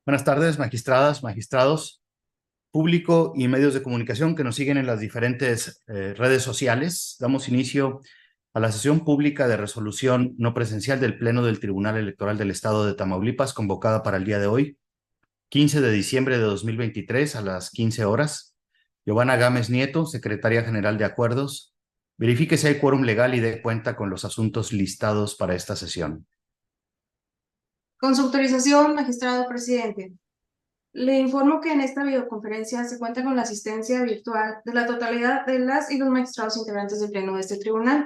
Buenas tardes, magistradas, magistrados, público y medios de comunicación que nos siguen en las diferentes redes sociales. Damos inicio a la sesión pública de resolución no presencial del Pleno del Tribunal Electoral del Estado de Tamaulipas, convocada para el día de hoy, 15 de diciembre de 2023 a las 15 horas. Giovanna Gámez Nieto, Secretaria General de Acuerdos, verifique si hay quórum legal y dé cuenta con los asuntos listados para esta sesión. Con su autorización, magistrado presidente, le informo que en esta videoconferencia se cuenta con la asistencia virtual de la totalidad de las y los magistrados integrantes del Pleno de este tribunal.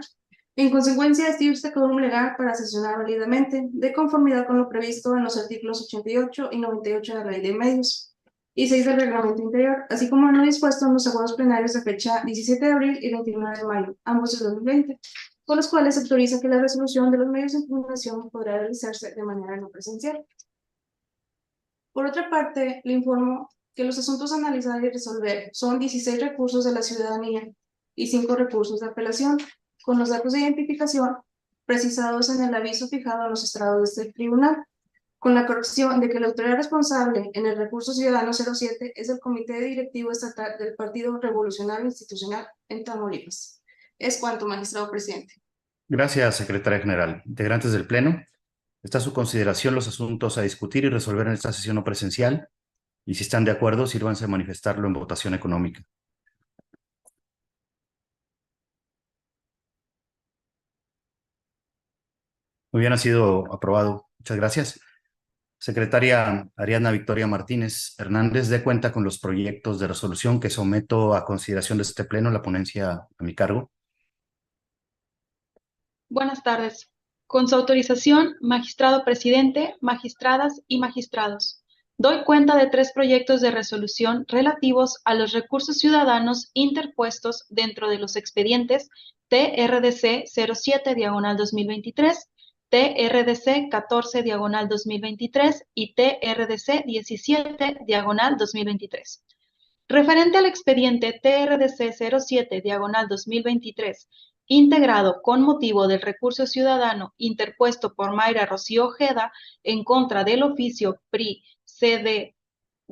En consecuencia, existe quórum legal para sesionar válidamente, de conformidad con lo previsto en los artículos 88 y 98 de la Ley de Medios y 6 del Reglamento Interior, así como en lo dispuesto en los acuerdos plenarios de fecha 17 de abril y 29 de mayo, ambos de 2020, por los cuales se autoriza que la resolución de los medios de impugnación podrá realizarse de manera no presencial. Por otra parte, le informo que los asuntos a analizar y resolver son 16 recursos de la ciudadanía y 5 recursos de apelación, con los datos de identificación precisados en el aviso fijado en los estrados de este tribunal, con la corrección de que la autoridad responsable en el recurso ciudadano 07 es el Comité Directivo Estatal del Partido Revolucionario Institucional en Tamaulipas. Es cuanto, magistrado presidente. Gracias, Secretaria General. Integrantes del Pleno, está a su consideración los asuntos a discutir y resolver en esta sesión no presencial, y si están de acuerdo, sírvanse a manifestarlo en votación económica. Muy bien, ha sido aprobado. Muchas gracias. Secretaria Ariadna Victoria Martínez Hernández, dé cuenta con los proyectos de resolución que someto a consideración de este Pleno, la ponencia a mi cargo. Buenas tardes. Con su autorización, magistrado presidente, magistradas y magistrados, doy cuenta de 3 proyectos de resolución relativos a los recursos ciudadanos interpuestos dentro de los expedientes TRDC 07/2023, TRDC 14/2023 y TRDC 17/2023. Referente al expediente TRDC 07/2023, integrado con motivo del recurso ciudadano interpuesto por Mayra Rocío Ojeda en contra del oficio PRI CD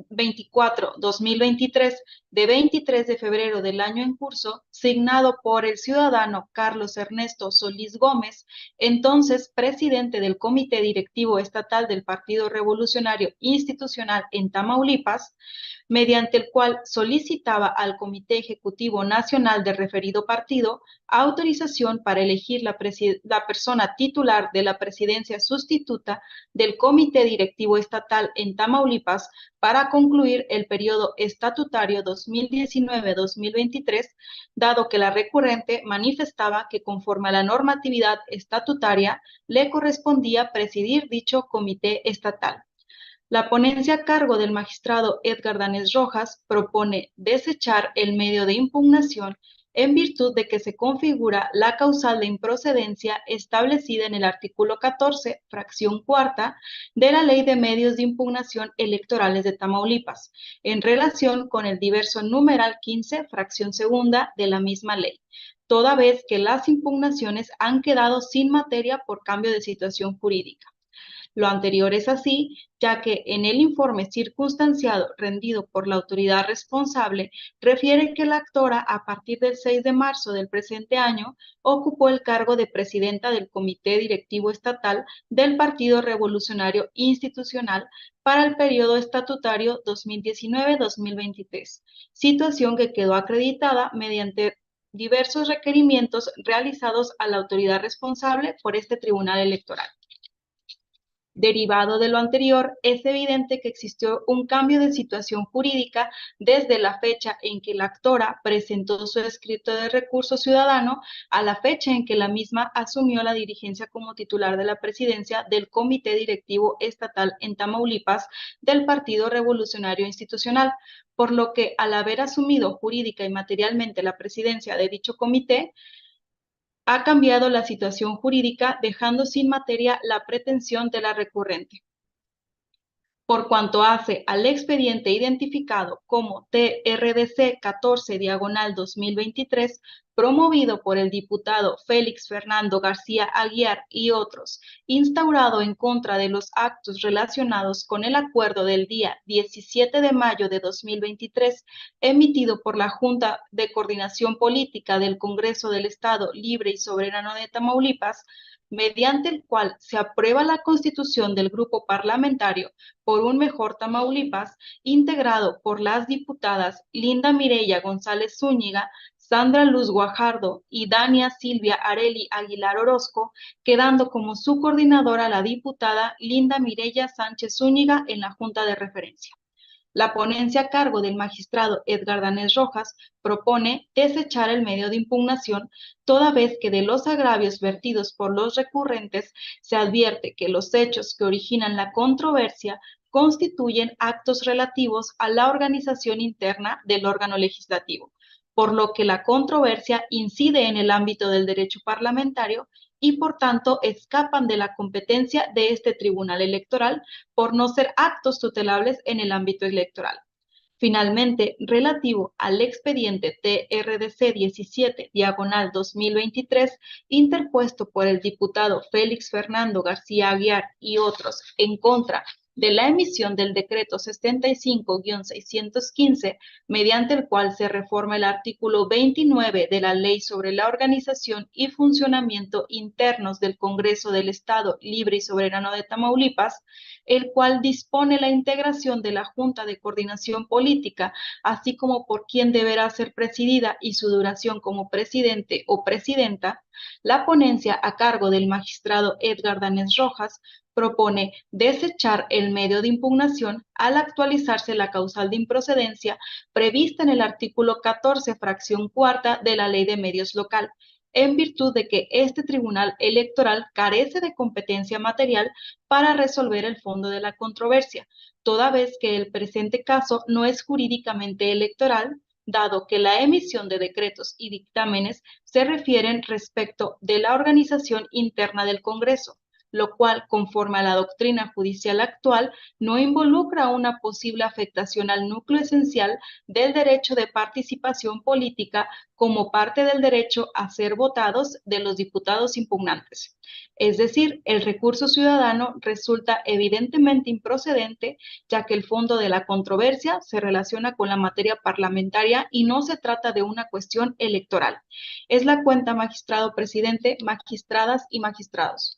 24/2023 de 23 de febrero del año en curso, signado por el ciudadano Carlos Ernesto Solís Gómez, entonces presidente del Comité Directivo Estatal del Partido Revolucionario Institucional en Tamaulipas, mediante el cual solicitaba al Comité Ejecutivo Nacional del referido partido autorización para elegir la persona titular de la presidencia sustituta del Comité Directivo Estatal en Tamaulipas para concluir el periodo estatutario 2019-2023, dado que la recurrente manifestaba que conforme a la normatividad estatutaria le correspondía presidir dicho comité estatal. La ponencia a cargo del magistrado Edgar Danés Rojas propone desechar el medio de impugnación en virtud de que se configura la causal de improcedencia establecida en el artículo 14, fracción cuarta, de la Ley de Medios de Impugnación Electorales de Tamaulipas, en relación con el diverso numeral 15, fracción segunda de la misma ley, toda vez que las impugnaciones han quedado sin materia por cambio de situación jurídica. Lo anterior es así, ya que en el informe circunstanciado rendido por la autoridad responsable refiere que la actora a partir del 6 de marzo del presente año ocupó el cargo de presidenta del Comité Directivo Estatal del Partido Revolucionario Institucional para el periodo estatutario 2019-2023, situación que quedó acreditada mediante diversos requerimientos realizados a la autoridad responsable por este Tribunal Electoral. Derivado de lo anterior, es evidente que existió un cambio de situación jurídica desde la fecha en que la actora presentó su escrito de recurso ciudadano a la fecha en que la misma asumió la dirigencia como titular de la presidencia del Comité Directivo Estatal en Tamaulipas del Partido Revolucionario Institucional, por lo que al haber asumido jurídica y materialmente la presidencia de dicho comité, ha cambiado la situación jurídica, dejando sin materia la pretensión de la recurrente. por cuanto hace al expediente identificado como TRDC 14/2023, promovido por el diputado Félix Fernando García Aguiar y otros, instaurado en contra de los actos relacionados con el acuerdo del día 17 de mayo de 2023, emitido por la Junta de Coordinación Política del Congreso del Estado Libre y Soberano de Tamaulipas, mediante el cual se aprueba la constitución del Grupo Parlamentario por un Mejor Tamaulipas, integrado por las diputadas Linda Mireya González Zúñiga, Sandra Luz Guajardo y Dania Silvia Areli Aguilar Orozco, quedando como su coordinadora la diputada Linda Mireya Sánchez Zúñiga en la Junta de Referencia. La ponencia a cargo del magistrado Edgar Danés Rojas propone desechar el medio de impugnación, toda vez que de los agravios vertidos por los recurrentes se advierte que los hechos que originan la controversia constituyen actos relativos a la organización interna del órgano legislativo, por lo que la controversia incide en el ámbito del derecho parlamentario y por tanto escapan de la competencia de este tribunal electoral por no ser actos tutelables en el ámbito electoral. Finalmente, relativo al expediente TRDC 17/2023, interpuesto por el diputado Félix Fernando García Aguiar y otros en contra de la emisión del decreto 75-615, mediante el cual se reforma el artículo 29 de la Ley sobre la organización y funcionamiento internos del Congreso del Estado Libre y Soberano de Tamaulipas, el cual dispone la integración de la Junta de Coordinación Política, así como por quién deberá ser presidida y su duración como presidente o presidenta. La ponencia a cargo del magistrado Edgar Danés Rojas propone desechar el medio de impugnación al actualizarse la causal de improcedencia prevista en el artículo 14, fracción cuarta de la Ley de Medios Local, en virtud de que este tribunal electoral carece de competencia material para resolver el fondo de la controversia, toda vez que el presente caso no es jurídicamente electoral, dado que la emisión de decretos y dictámenes se refieren respecto de la organización interna del Congreso, lo cual, conforme a la doctrina judicial actual, no involucra una posible afectación al núcleo esencial del derecho de participación política como parte del derecho a ser votados de los diputados impugnantes. Es decir, el recurso ciudadano resulta evidentemente improcedente, ya que el fondo de la controversia se relaciona con la materia parlamentaria y no se trata de una cuestión electoral. Es la cuenta, magistrado presidente, magistradas y magistrados.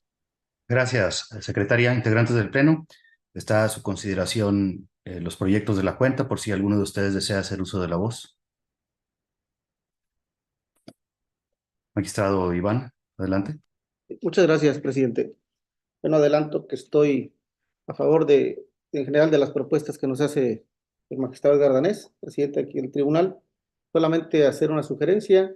Gracias, secretaria. Integrantes del Pleno, está a su consideración los proyectos de la cuenta, por si alguno de ustedes desea hacer uso de la voz. Magistrado Iván, adelante. Muchas gracias, presidente. Bueno, adelanto que estoy a favor en general, de las propuestas que nos hace el magistrado Edgar Danés, presidente aquí del tribunal. Solamente hacer una sugerencia,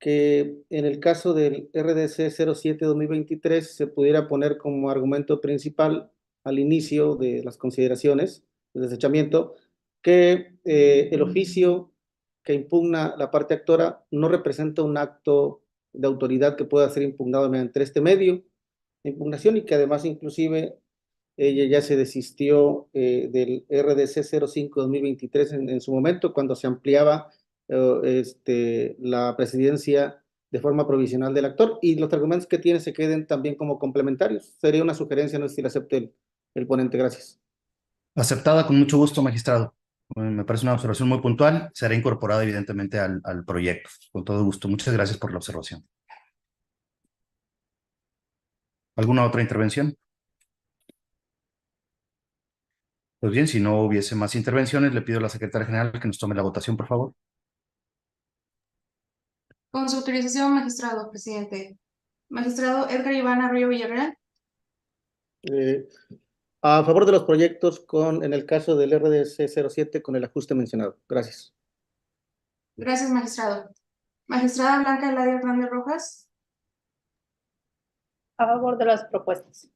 que en el caso del RDC 07-2023 se pudiera poner como argumento principal al inicio de las consideraciones de desechamiento que el oficio que impugna la parte actora no representa un acto de autoridad que pueda ser impugnado mediante este medio de impugnación, y que además inclusive ella ya se desistió del RDC 05-2023 en su momento, cuando se ampliaba la presidencia de forma provisional del actor, y los argumentos que tiene se queden también como complementarios. Sería una sugerencia, no sé si la acepte el ponente. Gracias. Aceptada con mucho gusto, magistrado. Me parece una observación muy puntual. Será incorporada evidentemente al proyecto. Con todo gusto. Muchas gracias por la observación. ¿Alguna otra intervención? Pues bien, si no hubiese más intervenciones, le pido a la secretaria general que nos tome la votación, por favor. Con su autorización, magistrado presidente. Magistrado Edgar Iván Arroyo Villarreal. A favor de los proyectos en el caso del RDC 07 con el ajuste mencionado. Gracias. Gracias, magistrado. Magistrada Blanca Eladia Hernández Rojas. A favor de las propuestas.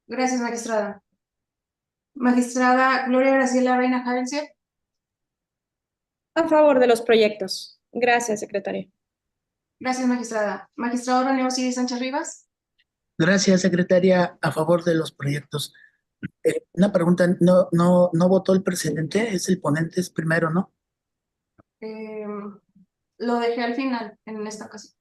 Gracias, magistrada. Magistrada Gloria Graciela Reina Javencia. A favor de los proyectos. Gracias, secretaria. Gracias, magistrada. Magistrado René Osiris Sánchez Rivas. Gracias, secretaria. A favor de los proyectos. Una pregunta, no votó el presidente, es el ponente, es primero, ¿no? Lo dejé al final en esta ocasión.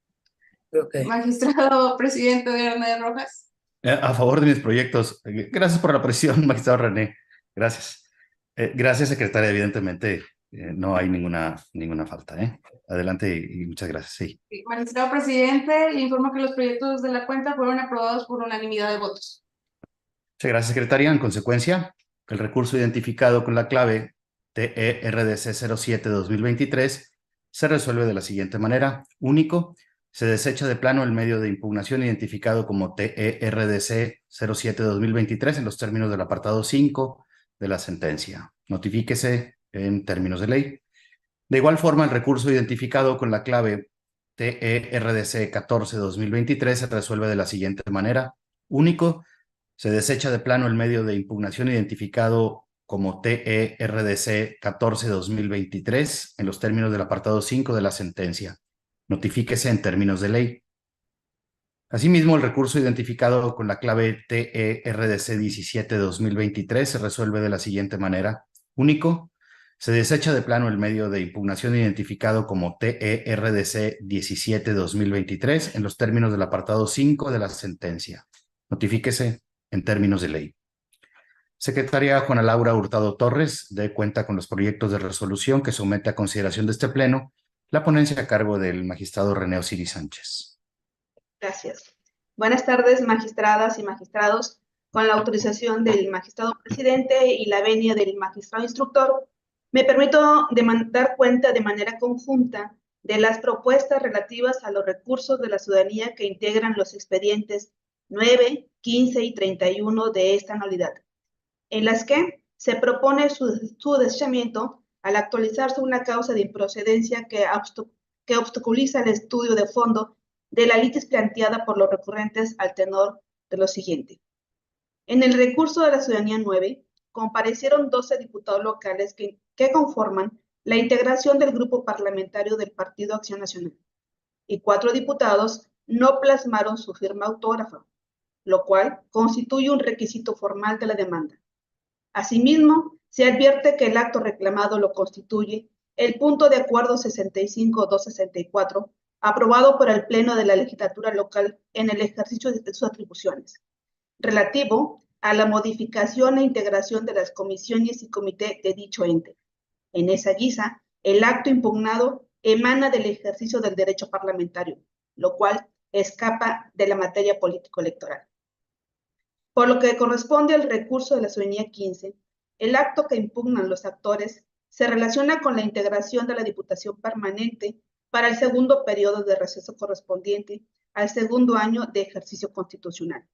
Ok. Magistrado presidente de Hernández Rojas. A favor de mis proyectos. Gracias por la presión, magistrado René. Gracias. Gracias, secretaria. Evidentemente, no hay ninguna falta. Adelante y muchas gracias. Sí. Sí, magistrado presidente, le informo que los proyectos de la cuenta fueron aprobados por unanimidad de votos. Muchas gracias, secretaria. En consecuencia, el recurso identificado con la clave TERDC 07-2023 se resuelve de la siguiente manera. Único, se desecha de plano el medio de impugnación identificado como TERDC 07-2023 en los términos del apartado 5 de la sentencia. Notifíquese en términos de ley. De igual forma, el recurso identificado con la clave TERDC 14-2023 se resuelve de la siguiente manera. Único, se desecha de plano el medio de impugnación identificado como TERDC 14-2023 en los términos del apartado 5 de la sentencia. Notifíquese en términos de ley. Asimismo, el recurso identificado con la clave TERDC 17-2023 se resuelve de la siguiente manera. Único, se desecha de plano el medio de impugnación identificado como TERDC 17-2023 en los términos del apartado 5 de la sentencia. Notifíquese en términos de ley. Secretaria Juana Laura Hurtado Torres, dé cuenta con los proyectos de resolución que somete a consideración de este Pleno la ponencia a cargo del magistrado René Osiris Sánchez. Gracias. Buenas tardes, magistradas y magistrados. Con la autorización del magistrado presidente y la venia del magistrado instructor, me permito dar cuenta de manera conjunta de las propuestas relativas a los recursos de la ciudadanía que integran los expedientes 9, 15 y 31 de esta anualidad, en las que se propone su desechamiento al actualizarse una causa de improcedencia que obstaculiza el estudio de fondo de la litis planteada por los recurrentes al tenor de lo siguiente. En el recurso de la ciudadanía 9, comparecieron 12 diputados locales que conforman la integración del grupo parlamentario del Partido Acción Nacional, y 4 diputados no plasmaron su firma autógrafa, lo cual constituye un requisito formal de la demanda. Asimismo, se advierte que el acto reclamado lo constituye el punto de acuerdo 65-264, aprobado por el Pleno de la Legislatura local en el ejercicio de sus atribuciones, relativo a la modificación e integración de las comisiones y comité de dicho ente. En esa guisa, el acto impugnado emana del ejercicio del derecho parlamentario, lo cual escapa de la materia político-electoral. Por lo que corresponde al recurso de la ciudadanía 15, el acto que impugnan los actores se relaciona con la integración de la Diputación Permanente para el segundo periodo de receso correspondiente al segundo año de ejercicio constitucional,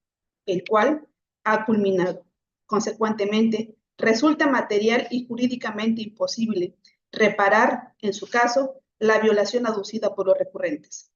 el cual ha culminado. Consecuentemente, resulta material y jurídicamente imposible reparar, en su caso, la violación aducida por los recurrentes.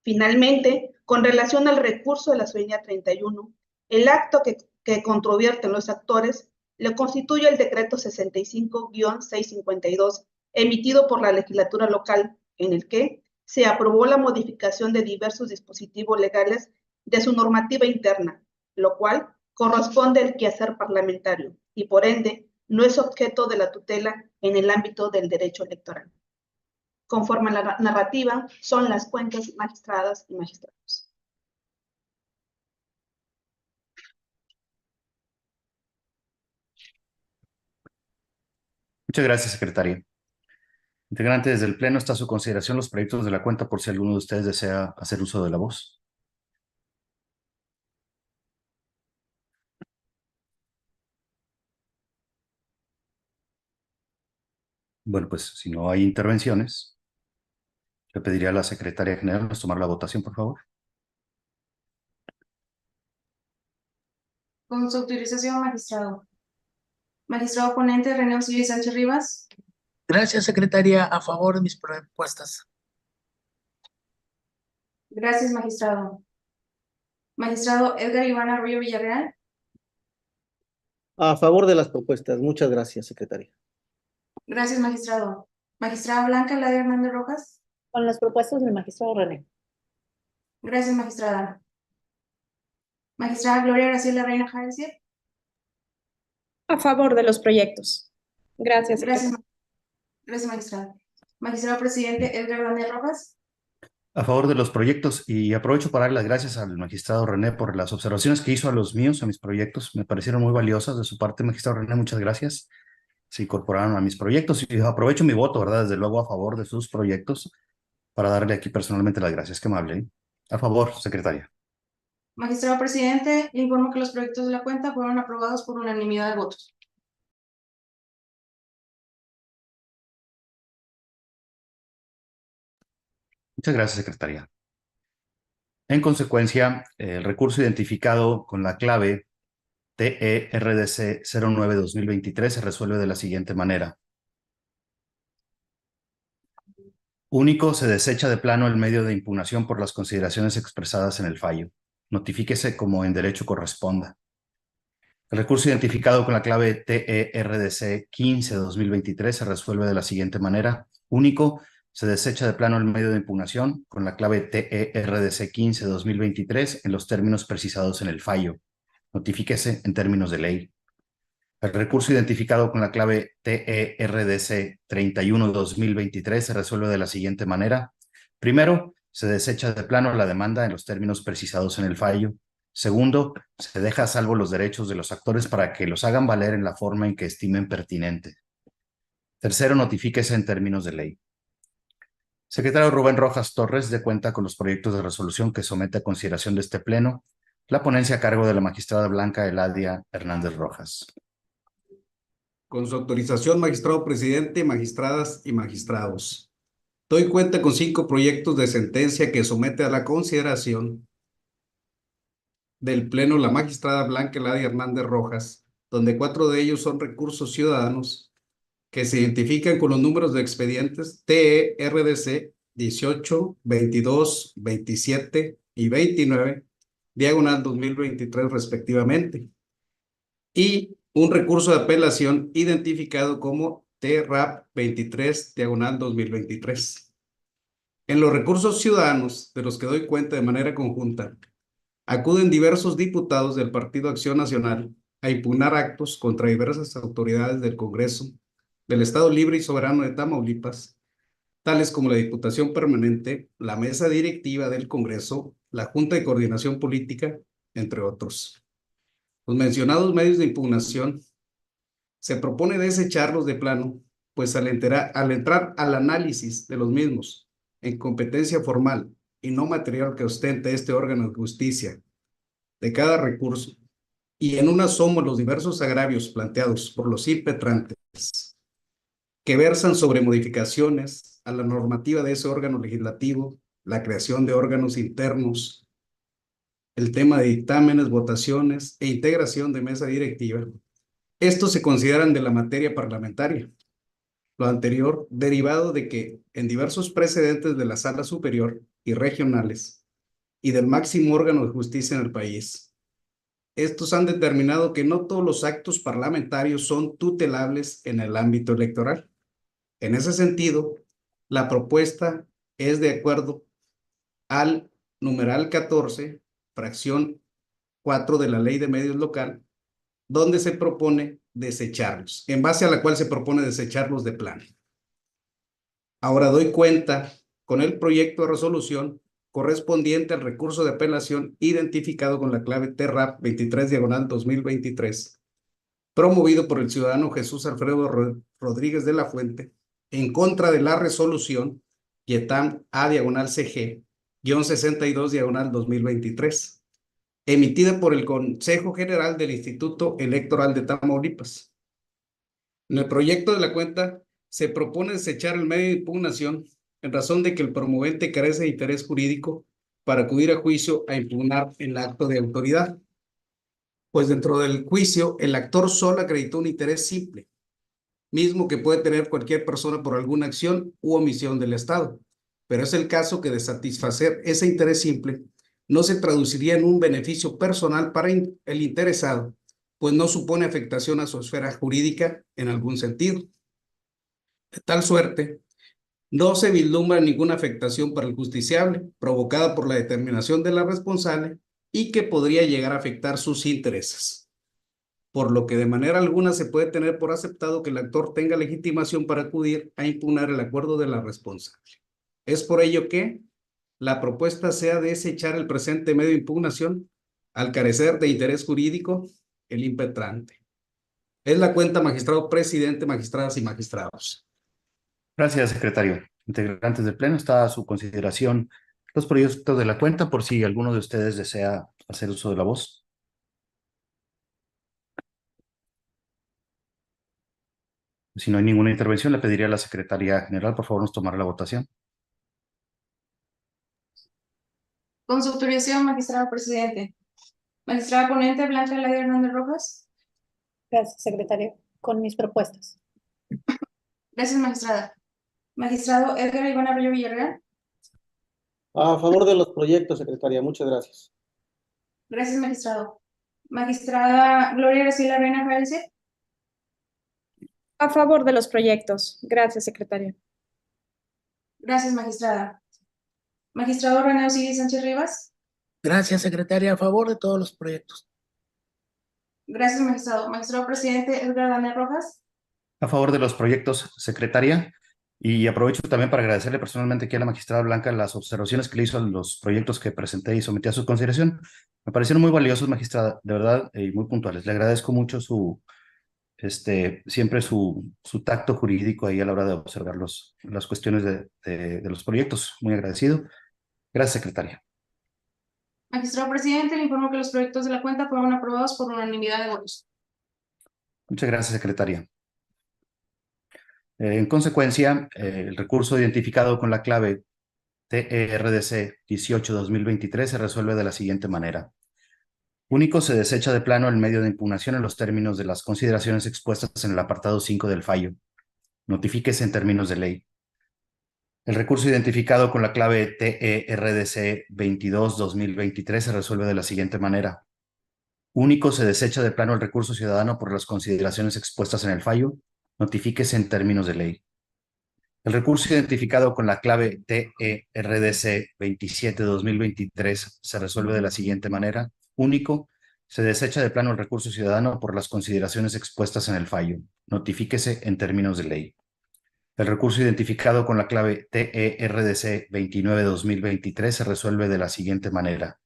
Finalmente, con relación al recurso de la ciudadanía 31, el acto que controvierten los actores le constituye el decreto 65-652 emitido por la legislatura local, en el que se aprobó la modificación de diversos dispositivos legales de su normativa interna, lo cual corresponde al quehacer parlamentario y por ende no es objeto de la tutela en el ámbito del derecho electoral. Conforme a la narrativa, son las cuentas magistradas y magistrados. Muchas gracias, secretaria. Integrante, desde el Pleno está a su consideración los proyectos de la cuenta por si alguno de ustedes desea hacer uso de la voz. Bueno, pues si no hay intervenciones, le pediría a la secretaria general tomar la votación, por favor. Con su autorización, magistrado. Magistrado ponente René Osiris Sánchez Rivas. Gracias, secretaria, a favor de mis propuestas. Gracias, magistrado. Magistrado Edgar Iván Arroyo Villarreal. A favor de las propuestas. Muchas gracias, secretaria. Gracias, magistrado. Magistrada Blanca Ladia Hernández Rojas. Con las propuestas del magistrado René. Gracias, magistrada. Magistrada Gloria Graciela Reina Jarecier. A favor de los proyectos. Gracias, Gracias, secretaria. gracias, magistrada. Magistrado presidente Edgar Daniel Rojas. A favor de los proyectos, y aprovecho para dar las gracias al magistrado René por las observaciones que hizo a los míos, a mis proyectos. Me parecieron muy valiosas de su parte, magistrado René, muchas gracias. Se incorporaron a mis proyectos y aprovecho mi voto, ¿verdad? Desde luego a favor de sus proyectos para darle aquí personalmente las gracias. Qué amable, ¿eh? A favor, secretaria. Magistrado presidente, informo que los proyectos de la cuenta fueron aprobados por unanimidad de votos. Muchas gracias, secretaria. En consecuencia, el recurso identificado con la clave TERDC 09-2023 se resuelve de la siguiente manera. Único, se desecha de plano el medio de impugnación por las consideraciones expresadas en el fallo. Notifíquese como en derecho corresponda. El recurso identificado con la clave TERDC 15-2023 se resuelve de la siguiente manera. Único, se desecha de plano el medio de impugnación con la clave TERDC 15-2023 en los términos precisados en el fallo. Notifíquese en términos de ley. El recurso identificado con la clave TERDC 31-2023 se resuelve de la siguiente manera. Primero, se desecha de plano la demanda en los términos precisados en el fallo. Segundo, se deja a salvo los derechos de los actores para que los hagan valer en la forma en que estimen pertinente. Tercero, notifíquese en términos de ley. Secretario Rubén Rojas Torres, de cuenta con los proyectos de resolución que somete a consideración de este pleno, la ponencia a cargo de la magistrada Blanca Eladia Hernández Rojas. Con su autorización, magistrado presidente, magistradas y magistrados. Doy cuenta con 5 proyectos de sentencia que somete a la consideración del Pleno la magistrada Blanca Eladia Hernández Rojas, donde 4 de ellos son recursos ciudadanos que se identifican con los números de expedientes TERDC 18, 22, 27 y 29, diagonal 2023 respectivamente, y un recurso de apelación identificado como TRAP 23, diagonal 2023. En los recursos ciudadanos, de los que doy cuenta de manera conjunta, acuden diversos diputados del Partido Acción Nacional a impugnar actos contra diversas autoridades del Congreso del Estado Libre y Soberano de Tamaulipas, tales como la Diputación Permanente, la Mesa Directiva del Congreso, la Junta de Coordinación Política, entre otros. Los mencionados medios de impugnación se propone desecharlos de plano, pues al entrar al análisis de los mismos en competencia formal y no material que ostente este órgano de justicia de cada recurso, y en una suma los diversos agravios planteados por los impetrantes que versan sobre modificaciones a la normativa de ese órgano legislativo, la creación de órganos internos, el tema de dictámenes, votaciones e integración de mesa directiva. Estos se consideran de la materia parlamentaria. Lo anterior derivado de que en diversos precedentes de la Sala Superior y regionales y del máximo órgano de justicia en el país, estos han determinado que no todos los actos parlamentarios son tutelables en el ámbito electoral. En ese sentido, la propuesta es de acuerdo al numeral 14, fracción 4 de la Ley de Medios Local, donde se propone desecharlos, en base a la cual se propone desecharlos de plano. Ahora doy cuenta con el proyecto de resolución correspondiente al recurso de apelación identificado con la clave TRAP 23 diagonal 2023, promovido por el ciudadano Jesús Alfredo Rodríguez de la Fuente, en contra de la resolución YETAM A diagonal CG, -62 diagonal 2023, emitida por el Consejo General del Instituto Electoral de Tamaulipas. En el proyecto de la cuenta se propone desechar el medio de impugnación en razón de que el promovente carece de interés jurídico para acudir a juicio a impugnar el acto de autoridad, pues dentro del juicio el actor solo acreditó un interés simple, mismo que puede tener cualquier persona por alguna acción u omisión del Estado, pero es el caso que de satisfacer ese interés simple no se traduciría en un beneficio personal para el interesado, pues no supone afectación a su esfera jurídica en algún sentido. De tal suerte, no se vislumbra ninguna afectación para el justiciable provocada por la determinación de la responsable y que podría llegar a afectar sus intereses. por lo que de manera alguna se puede tener por aceptado que el actor tenga legitimación para acudir a impugnar el acuerdo de la responsable. Es por ello que la propuesta sea desechar el presente medio de impugnación al carecer de interés jurídico el impetrante. Es la cuenta, magistrado presidente, magistradas y magistrados. Gracias, secretario. Integrantes del Pleno, está a su consideración los proyectos de la cuenta por si alguno de ustedes desea hacer uso de la voz. Si no hay ninguna intervención, le pediría a la Secretaría General, por favor, nos tomara la votación. Con su autorización, magistrado presidente. Magistrada ponente Blanca Eladia Hernández Rojas. Gracias, secretario. Con mis propuestas. Gracias, magistrada. Magistrado Edgar Iván Arroyo Villarreal. A favor de los proyectos, secretaria. Muchas gracias. Gracias, magistrado. Magistrada Gloria Graciela Reina Jaelce. A favor de los proyectos. Gracias, secretario. Gracias, magistrada. Magistrado René Osiris Sánchez Rivas. Gracias, secretaria, a favor de todos los proyectos. Gracias, magistrado. Magistrado presidente Edgar Daniel Rojas. A favor de los proyectos, secretaria. Y aprovecho también para agradecerle personalmente aquí a la magistrada Blanca las observaciones que le hizo a los proyectos que presenté y sometí a su consideración. Me parecieron muy valiosos, magistrada, de verdad, y muy puntuales. Le agradezco mucho siempre su tacto jurídico ahí a la hora de observar las cuestiones de los proyectos. Muy agradecido. Gracias, secretaria. Magistrado presidente, le informo que los proyectos de la cuenta fueron aprobados por unanimidad de votos. Muchas gracias, secretaria. En consecuencia, el recurso identificado con la clave TERDC 18-2023 se resuelve de la siguiente manera. Único, se desecha de plano el medio de impugnación en los términos de las consideraciones expuestas en el apartado 5 del fallo. Notifíquese en términos de ley. El recurso identificado con la clave TERDC 22-2023 se resuelve de la siguiente manera. Único, se desecha de plano el recurso ciudadano por las consideraciones expuestas en el fallo. Notifíquese en términos de ley. El recurso identificado con la clave TERDC 27-2023 se resuelve de la siguiente manera. Único, se desecha de plano el recurso ciudadano por las consideraciones expuestas en el fallo. Notifíquese en términos de ley. El recurso identificado con la clave TERDC 29-2023 se resuelve de la siguiente manera.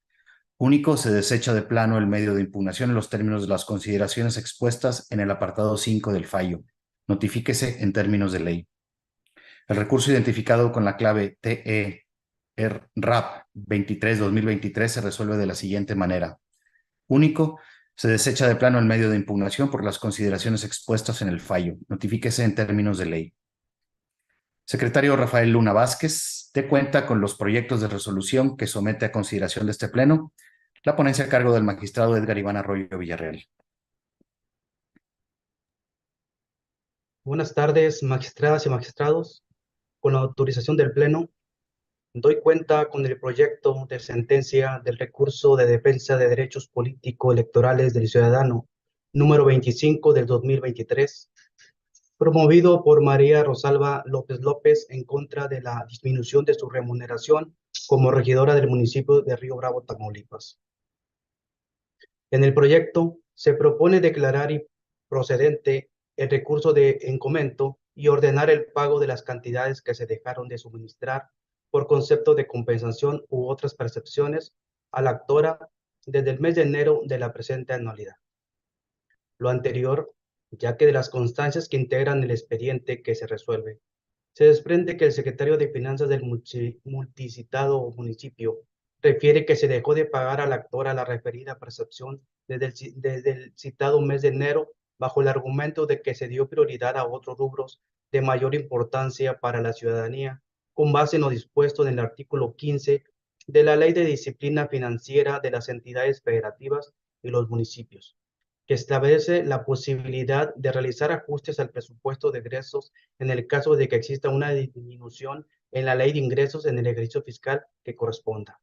Único, se desecha de plano el medio de impugnación en los términos de las consideraciones expuestas en el apartado 5 del fallo. Notifíquese en términos de ley. El recurso identificado con la clave TERRAP 23-2023 se resuelve de la siguiente manera. Único, se desecha de plano el medio de impugnación por las consideraciones expuestas en el fallo. Notifíquese en términos de ley. Secretario Rafael Luna Vázquez, dé cuenta con los proyectos de resolución que somete a consideración de este Pleno, la ponencia a cargo del magistrado Edgar Iván Arroyo Villarreal. Buenas tardes, magistradas y magistrados. Con la autorización del Pleno, doy cuenta con el proyecto de sentencia del recurso de defensa de derechos político-electorales del ciudadano número 25 del 2023, promovido por María Rosalba López López en contra de la disminución de su remuneración como regidora del municipio de Río Bravo, Tamaulipas. En el proyecto se propone declarar improcedente el recurso de encomento y ordenar el pago de las cantidades que se dejaron de suministrar por concepto de compensación u otras percepciones a la actora desde el mes de enero de la presente anualidad. Lo anterior, ya que de las constancias que integran el expediente que se resuelve, se desprende que el secretario de Finanzas del multicitado municipio refiere que se dejó de pagar a la actora la referida percepción desde el citado mes de enero bajo el argumento de que se dio prioridad a otros rubros de mayor importancia para la ciudadanía, con base en lo dispuesto en el artículo 15 de la Ley de Disciplina Financiera de las Entidades Federativas y los Municipios, que establece la posibilidad de realizar ajustes al presupuesto de egresos en el caso de que exista una disminución en la ley de ingresos en el ejercicio fiscal que corresponda.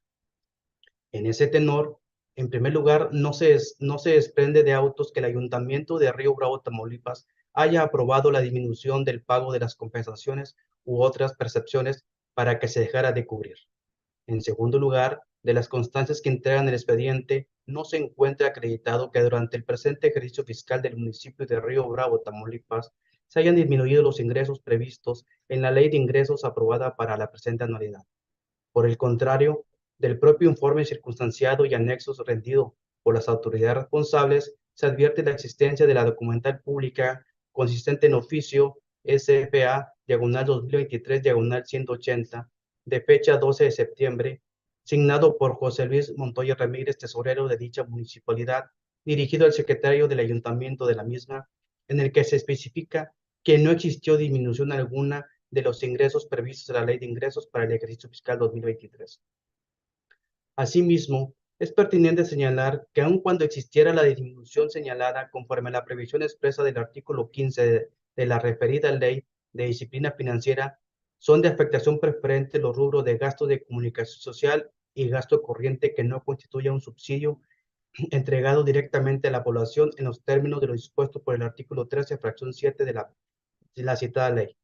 En ese tenor, en primer lugar, no se desprende de autos que el Ayuntamiento de Río Bravo, Tamaulipas, haya aprobado la disminución del pago de las compensaciones u otras percepciones para que se dejara de cubrir. En segundo lugar, de las constancias que entregan el expediente, no se encuentra acreditado que durante el presente ejercicio fiscal del municipio de Río Bravo, Tamaulipas, se hayan disminuido los ingresos previstos en la ley de ingresos aprobada para la presente anualidad. Por el contrario, del propio informe circunstanciado y anexos rendido por las autoridades responsables, se advierte la existencia de la documental pública consistente en oficio SFA, diagonal 2023, diagonal 180, de fecha 12 de septiembre, signado por José Luis Montoya Ramírez, tesorero de dicha municipalidad, dirigido al secretario del ayuntamiento de la misma, en el que se especifica que no existió disminución alguna de los ingresos previstos en la Ley de Ingresos para el ejercicio fiscal 2023. Asimismo, es pertinente señalar que aun cuando existiera la disminución señalada conforme a la previsión expresa del artículo 15 de la referida Ley de Disciplina Financiera, son de afectación preferente los rubros de gasto de comunicación social y gasto corriente que no constituya un subsidio entregado directamente a la población en los términos de lo dispuesto por el artículo 13, fracción 7 de la citada ley,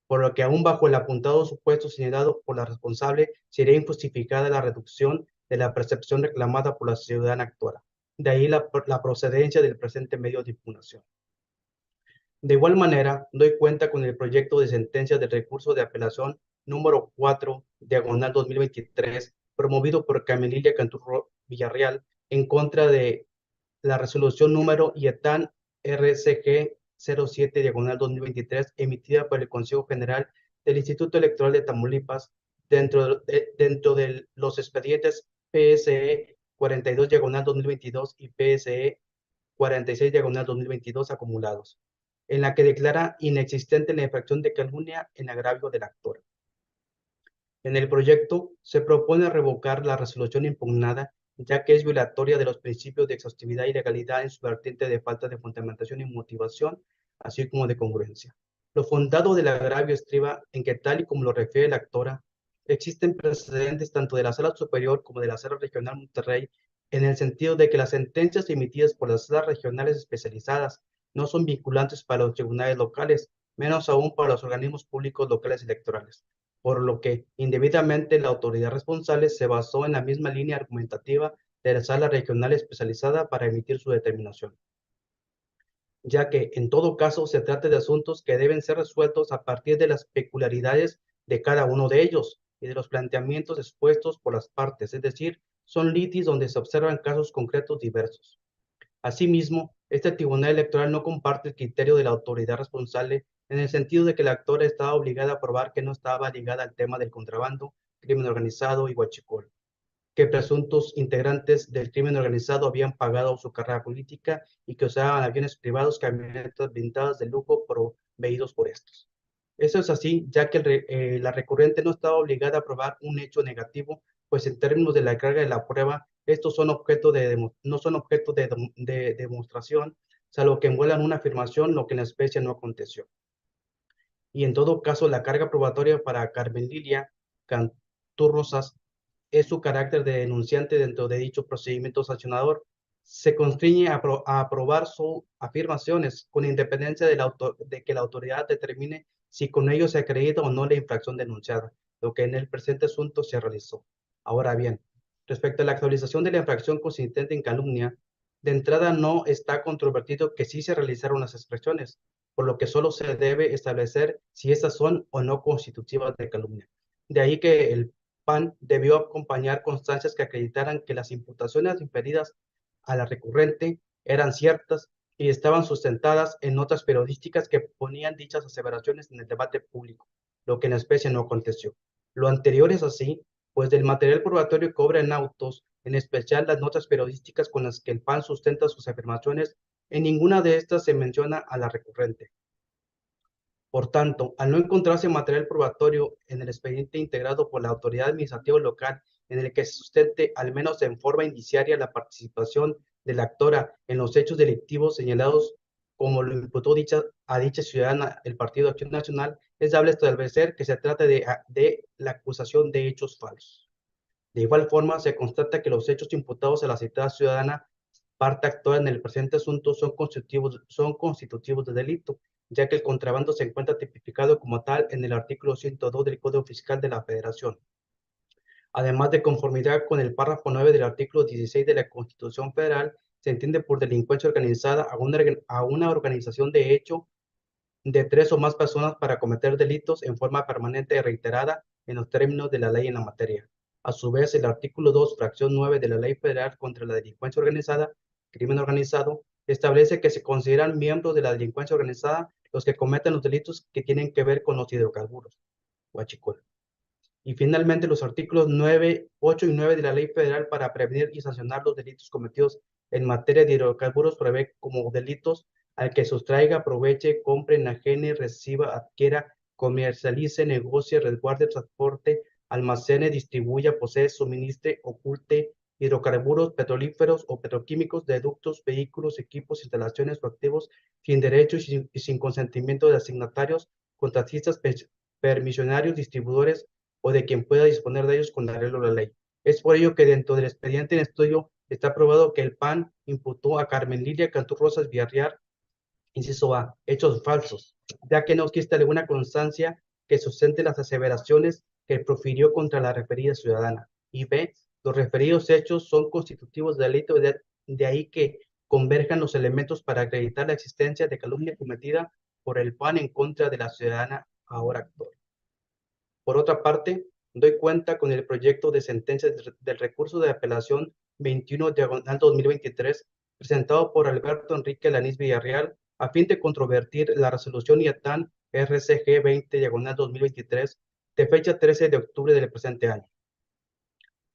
por lo que aún bajo el apuntado supuesto señalado por la responsable, sería injustificada la reducción de la percepción reclamada por la ciudadana actual. De ahí la procedencia del presente medio de impugnación. De igual manera, doy cuenta con el proyecto de sentencia del recurso de apelación número 4, diagonal 2023, promovido por Camelilia Canturro Villarreal, en contra de la resolución número IETAN RCG 07, diagonal 2023, emitida por el Consejo General del Instituto Electoral de Tamaulipas, dentro de los expedientes PSE 42, diagonal 2022 y PSE 46, diagonal 2022 acumulados, en la que declara inexistente la infracción de calumnia en agravio del actor. En el proyecto se propone revocar la resolución impugnada, ya que es violatoria de los principios de exhaustividad y legalidad en su vertiente de falta de fundamentación y motivación, así como de congruencia. Lo fundado del agravio estriba en que, tal y como lo refiere la actora, existen precedentes tanto de la Sala Superior como de la Sala Regional Monterrey, en el sentido de que las sentencias emitidas por las salas regionales especializadas no son vinculantes para los tribunales locales, menos aún para los organismos públicos locales electorales, por lo que indebidamente la autoridad responsable se basó en la misma línea argumentativa de la sala regional especializada para emitir su determinación, ya que en todo caso se trata de asuntos que deben ser resueltos a partir de las peculiaridades de cada uno de ellos y de los planteamientos expuestos por las partes, es decir, son litis donde se observan casos concretos diversos. Asimismo, este tribunal electoral no comparte el criterio de la autoridad responsable en el sentido de que la actora estaba obligada a probar que no estaba ligada al tema del contrabando, crimen organizado y huachicol, que presuntos integrantes del crimen organizado habían pagado su carrera política y que usaban aviones privados, camionetas blindadas de lujo proveídos por estos. Eso es así, ya que la recurrente no estaba obligada a probar un hecho negativo, pues en términos de la carga de la prueba, estos son no son objeto de demostración, salvo que envuelvan una afirmación, lo que en la especie no aconteció. Y en todo caso, la carga probatoria para Carmen Lilia Canturrosas es su carácter de denunciante dentro de dicho procedimiento sancionador. Se constriñe a aprobar sus afirmaciones con independencia de que la autoridad determine si con ello se acredita o no la infracción denunciada, lo que en el presente asunto se realizó. Ahora bien, respecto a la actualización de la infracción consistente en calumnia, de entrada no está controvertido que sí se realizaron las expresiones, por lo que solo se debe establecer si estas son o no constitutivas de calumnia. De ahí que el PAN debió acompañar constancias que acreditaran que las imputaciones inferidas a la recurrente eran ciertas y estaban sustentadas en notas periodísticas que ponían dichas aseveraciones en el debate público, lo que en la especie no aconteció. Lo anterior es así, pues del material probatorio que obra en autos, en especial las notas periodísticas con las que el PAN sustenta sus afirmaciones, en ninguna de estas se menciona a la recurrente. Por tanto, al no encontrarse material probatorio en el expediente integrado por la autoridad administrativa local en el que se sustente, al menos en forma indiciaria, la participación de la actora en los hechos delictivos señalados como lo imputó a dicha ciudadana el Partido Acción Nacional, es dable establecer que se trata de la acusación de hechos falsos. De igual forma, se constata que los hechos imputados a la citada ciudadana, parte actora en el presente asunto, son constitutivos de delito, ya que el contrabando se encuentra tipificado como tal en el artículo 102 del Código Fiscal de la Federación. Además de conformidad con el párrafo 9 del artículo 16 de la Constitución Federal, se entiende por delincuencia organizada a una organización de hecho de 3 o más personas para cometer delitos en forma permanente y reiterada en los términos de la ley en la materia. A su vez, el artículo 2, fracción 9 de la Ley Federal contra la Delincuencia Organizada, Crimen Organizado, establece que se consideran miembros de la delincuencia organizada los que cometen los delitos que tienen que ver con los hidrocarburos, huachicol. Y finalmente, los artículos 9, 8 y 9 de la Ley Federal para prevenir y sancionar los delitos cometidos en materia de hidrocarburos prevé como delitos al que sustraiga, aproveche, compre, enajene, reciba, adquiera, comercialice, negocie, resguarde, transporte, almacene, distribuya, posee, suministre, oculte hidrocarburos petrolíferos o petroquímicos de ductos, vehículos, equipos, instalaciones o activos sin derechos y sin consentimiento de asignatarios, contratistas, permisionarios, distribuidores o de quien pueda disponer de ellos con arreglo a la ley. Es por ello que dentro del expediente en estudio está probado que el PAN imputó a Carmen Lilia Cantú Rosas Villarreal, inciso A, hechos falsos, ya que no existe alguna constancia que sustente las aseveraciones que profirió contra la referida ciudadana. Y B, los referidos hechos son constitutivos de delito, de ahí que converjan los elementos para acreditar la existencia de calumnia cometida por el PAN en contra de la ciudadana ahora actual. Por otra parte, doy cuenta con el proyecto de sentencia del recurso de apelación 21/2023 presentado por Alberto Enrique Lanís Villarreal a fin de controvertir la resolución IATAN RCG 20/2023 de fecha 13 de octubre del presente año,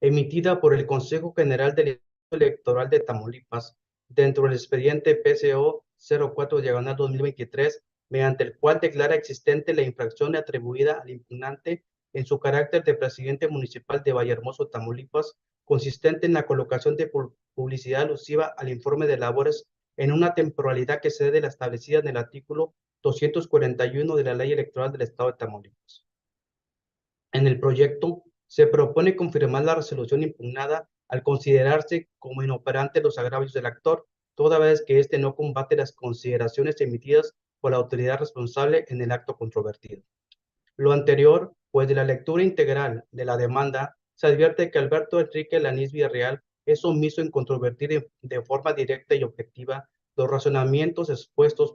emitida por el Consejo General del Instituto Electoral de Tamaulipas dentro del expediente PCO 04/2023, mediante el cual declara existente la infracción atribuida al impugnante en su carácter de presidente municipal de Vallehermoso, Tamaulipas, consistente en la colocación de publicidad alusiva al informe de labores en una temporalidad que excede la establecida en el artículo 241 de la Ley Electoral del Estado de Tamaulipas. En el proyecto se propone confirmar la resolución impugnada al considerarse como inoperante los agravios del actor, toda vez que éste no combate las consideraciones emitidas por la autoridad responsable en el acto controvertido. Lo anterior, pues de la lectura integral de la demanda, se advierte que Alberto Enrique Lanís Villarreal es omiso en controvertir de forma directa y objetiva los razonamientos expuestos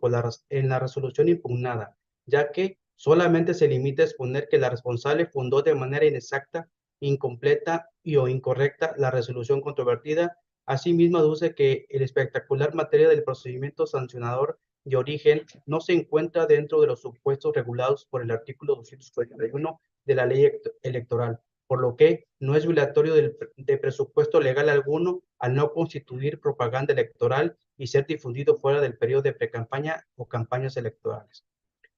en la resolución impugnada, ya que solamente se limita a exponer que la responsable fundó de manera inexacta, incompleta o incorrecta la resolución controvertida. Asimismo, aduce que el espectacular materia del procedimiento sancionador de origen no se encuentra dentro de los supuestos regulados por el artículo 241 de la ley electoral, por lo que no es violatorio de presupuesto legal alguno al no constituir propaganda electoral y ser difundido fuera del periodo de precampaña o campañas electorales.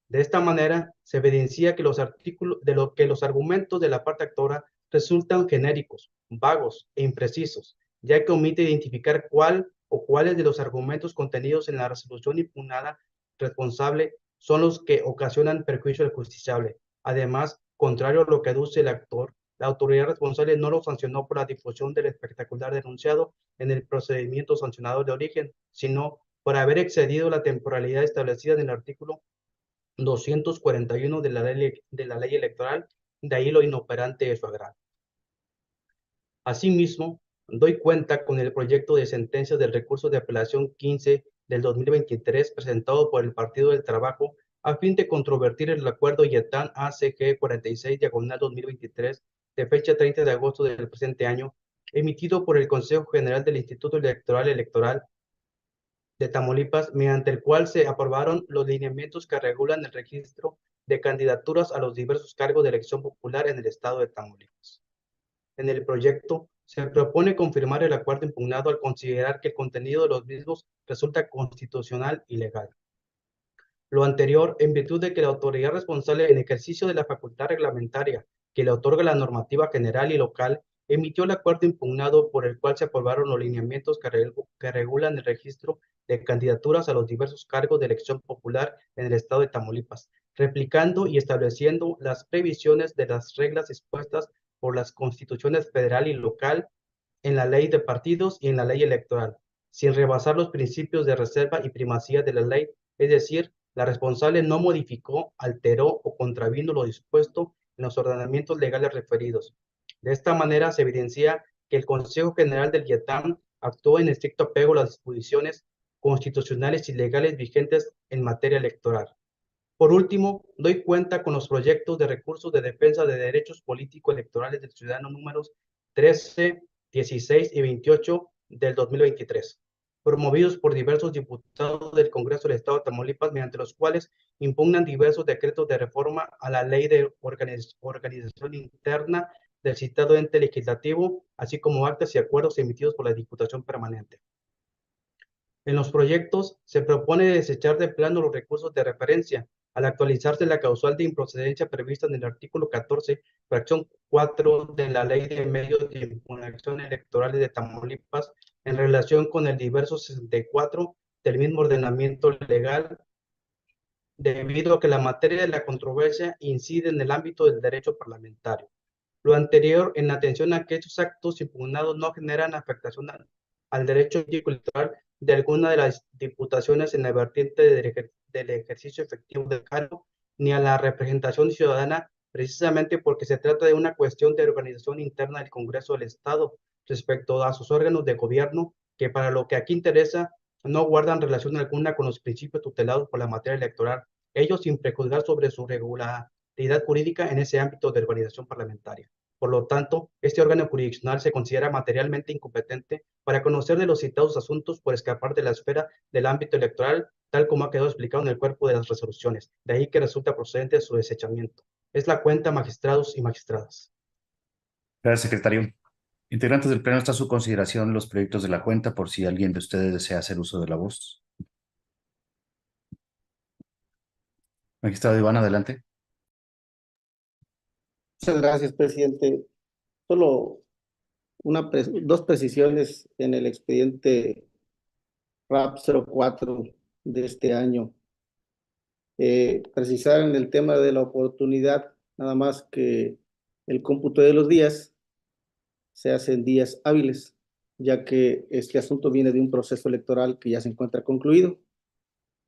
De esta manera, se evidencia que los argumentos de la parte actora resultan genéricos, vagos e imprecisos, ya que omite identificar cuál o cuáles de los argumentos contenidos en la resolución impugnada responsable son los que ocasionan perjuicio al justiciable. Además, contrario a lo que aduce el actor, la autoridad responsable no lo sancionó por la difusión del espectacular denunciado en el procedimiento sancionador de origen, sino por haber excedido la temporalidad establecida en el artículo 241 de la ley electoral, de ahí lo inoperante de su agravio. Asimismo, doy cuenta con el proyecto de sentencia del recurso de apelación 15 del 2023 presentado por el Partido del Trabajo a fin de controvertir el acuerdo IATAN ACG 46/2023 de fecha 30 de agosto del presente año, emitido por el Consejo General del Instituto Electoral de Tamaulipas, mediante el cual se aprobaron los lineamientos que regulan el registro de candidaturas a los diversos cargos de elección popular en el estado de Tamaulipas. En el proyecto se propone confirmar el acuerdo impugnado al considerar que el contenido de los mismos resulta constitucional y legal. Lo anterior, en virtud de que la autoridad responsable en ejercicio de la facultad reglamentaria que le otorga la normativa general y local, emitió el acuerdo impugnado por el cual se aprobaron los lineamientos que regulan el registro de candidaturas a los diversos cargos de elección popular en el estado de Tamaulipas, replicando y estableciendo las previsiones de las reglas expuestas por las constituciones federal y local, en la ley de partidos y en la ley electoral, sin rebasar los principios de reserva y primacía de la ley, es decir, la responsable no modificó, alteró o contravino lo dispuesto en los ordenamientos legales referidos, De esta manera se evidencia que el Consejo General del IETAM actuó en estricto apego a las disposiciones constitucionales y legales vigentes en materia electoral. Por último, doy cuenta con los proyectos de recursos de defensa de derechos político-electorales del ciudadano números 13, 16 y 28 del 2023, promovidos por diversos diputados del Congreso del Estado de Tamaulipas, mediante los cuales impugnan diversos decretos de reforma a la Ley de Organización Interna del citado ente legislativo, así como actas y acuerdos emitidos por la Diputación Permanente. En los proyectos se propone desechar de plano los recursos de referencia al actualizarse la causal de improcedencia prevista en el artículo 14, fracción 4 de la Ley de Medios de Impugnación Electorales de Tamaulipas en relación con el diverso 64 del mismo ordenamiento legal, debido a que la materia de la controversia incide en el ámbito del derecho parlamentario. Lo anterior en atención a que estos actos impugnados no generan afectación al derecho electoral de alguna de las diputaciones en la vertiente del ejercicio efectivo del cargo, ni a la representación ciudadana, precisamente porque se trata de una cuestión de organización interna del Congreso del Estado respecto a sus órganos de gobierno, que para lo que aquí interesa no guardan relación alguna con los principios tutelados por la materia electoral, ellos sin prejuzgar sobre su regularidad jurídica en ese ámbito de organización parlamentaria. Por lo tanto, este órgano jurisdiccional se considera materialmente incompetente para conocer de los citados asuntos por escapar de la esfera del ámbito electoral, tal como ha quedado explicado en el cuerpo de las resoluciones. De ahí que resulta procedente su desechamiento. Es la cuenta, magistrados y magistradas. Gracias, secretario. Integrantes del Pleno, está a su consideración los proyectos de la cuenta por si alguien de ustedes desea hacer uso de la voz. Magistrado Iván, adelante. Muchas gracias, presidente. Solo dos precisiones en el expediente RAP 04 de este año. Precisar en el tema de la oportunidad, nada más que el cómputo de los días se hace en días hábiles, ya que este asunto viene de un proceso electoral que ya se encuentra concluido,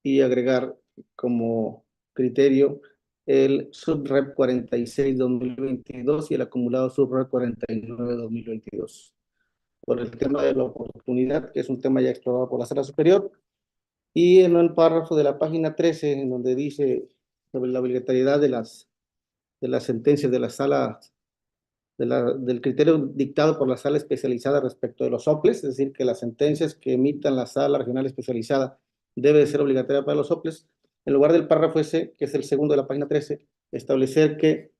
y agregar como criterio el SUBREP 46-2022 y el acumulado SUBREP 49-2022. Por el tema de la oportunidad, que es un tema ya explorado por la Sala Superior, y en el párrafo de la página 13, en donde dice sobre la obligatoriedad de las sentencias de la Sala, del criterio dictado por la Sala Especializada respecto de los OPLES, es decir, que las sentencias que emitan la Sala Regional Especializada debe de ser obligatoria para los OPLES. En lugar del párrafo ese, que es el segundo de la página 13, establecer que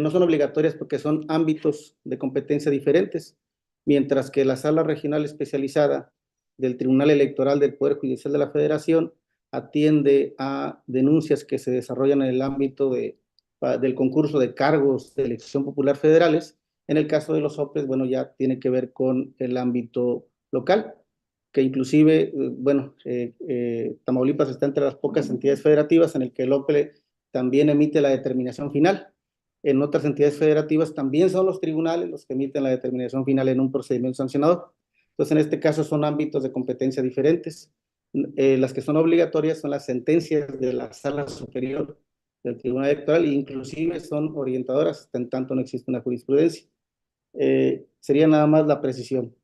no son obligatorias porque son ámbitos de competencia diferentes, mientras que la Sala Regional Especializada del Tribunal Electoral del Poder Judicial de la Federación atiende a denuncias que se desarrollan en el ámbito del concurso de cargos de elección popular federales. En el caso de los OPLES, bueno, ya tiene que ver con el ámbito local, que inclusive, Tamaulipas está entre las pocas entidades federativas en el que el OPLE también emite la determinación final. En otras entidades federativas también son los tribunales los que emiten la determinación final en un procedimiento sancionador. Entonces, en este caso son ámbitos de competencia diferentes. Las que son obligatorias son las sentencias de la Sala Superior del Tribunal Electoral, e inclusive son orientadoras, en tanto no existe una jurisprudencia. Sería nada más la precisión.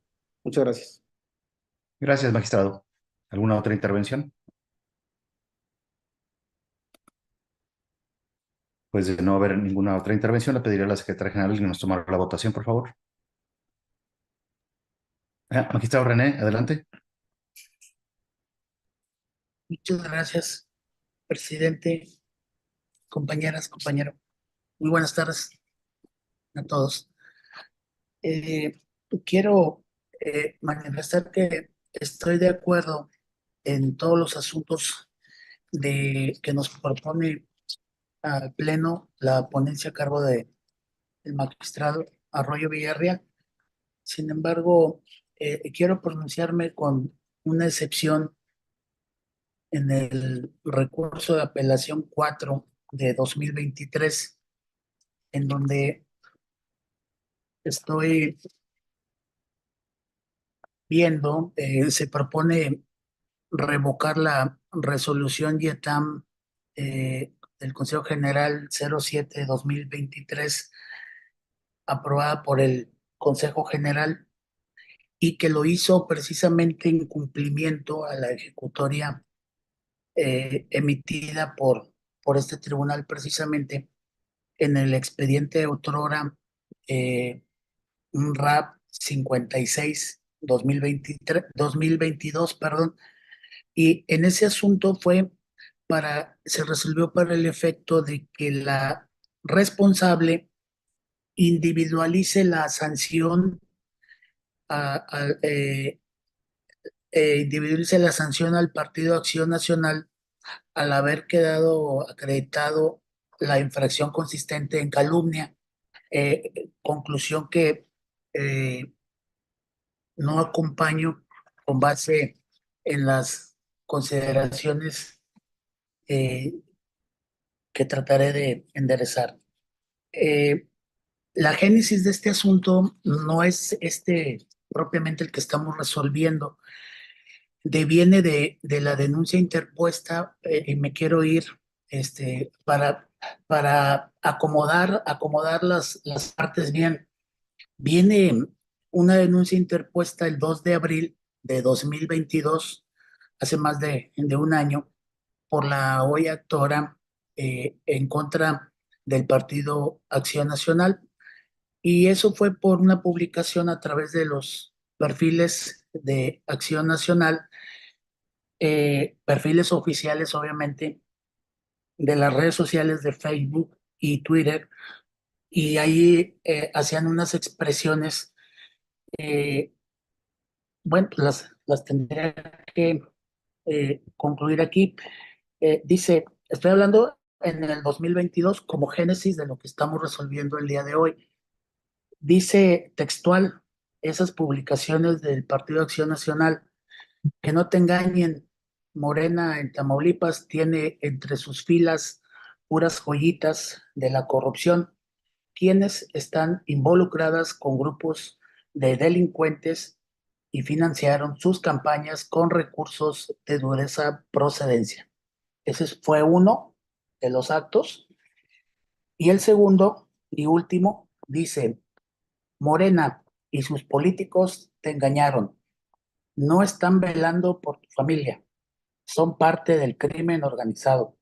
Muchas gracias. Gracias, magistrado. ¿Alguna otra intervención? Pues de no haber ninguna otra intervención, le pediría a la secretaria general que nos tomara la votación, por favor. Magistrado René, adelante. Muchas gracias, presidente, compañeras, compañero. Muy buenas tardes a todos. Quiero manifestar que estoy de acuerdo en todos los asuntos que nos propone al Pleno la ponencia a cargo del magistrado Arroyo Villarreal. Sin embargo, quiero pronunciarme con una excepción en el recurso de apelación 4 de 2023, en donde estoy viendo, se propone revocar la resolución IETAM del Consejo General 07-2023, aprobada por el Consejo General y que lo hizo precisamente en cumplimiento a la ejecutoria emitida por este tribunal precisamente en el expediente autora un RAP 56 2022, perdón, y en ese asunto se resolvió para el efecto de que la responsable individualice la sanción a- a- eh, individualice la sanción al Partido Acción Nacional al haber quedado acreditado la infracción consistente en calumnia. Conclusión que eh, no acompaño con base en las consideraciones eh, que trataré de enderezar. Eh, la génesis de este asunto no es propiamente el que estamos resolviendo, deviene de la denuncia interpuesta y me quiero ir para acomodar las partes bien. Viene una denuncia interpuesta el 2 de abril de 2022, hace más de un año, por la hoy actora en contra del Partido Acción Nacional. Y eso fue por una publicación a través de los perfiles de Acción Nacional, perfiles oficiales, obviamente, de las redes sociales de Facebook y Twitter. Y ahí hacían unas expresiones, eh, bueno, pues las tendría que concluir aquí. Dice, estoy hablando en el 2022 como génesis de lo que estamos resolviendo el día de hoy. Dice textual esas publicaciones del Partido Acción Nacional: que no te engañen, Morena en Tamaulipas tiene entre sus filas puras joyitas de la corrupción, quienes están involucradas con grupos de delincuentes y financiaron sus campañas con recursos de dudosa procedencia. Ese fue uno de los actos. Y el segundo y último dice: Morena y sus políticos te engañaron, no están velando por tu familia, son parte del crimen organizado.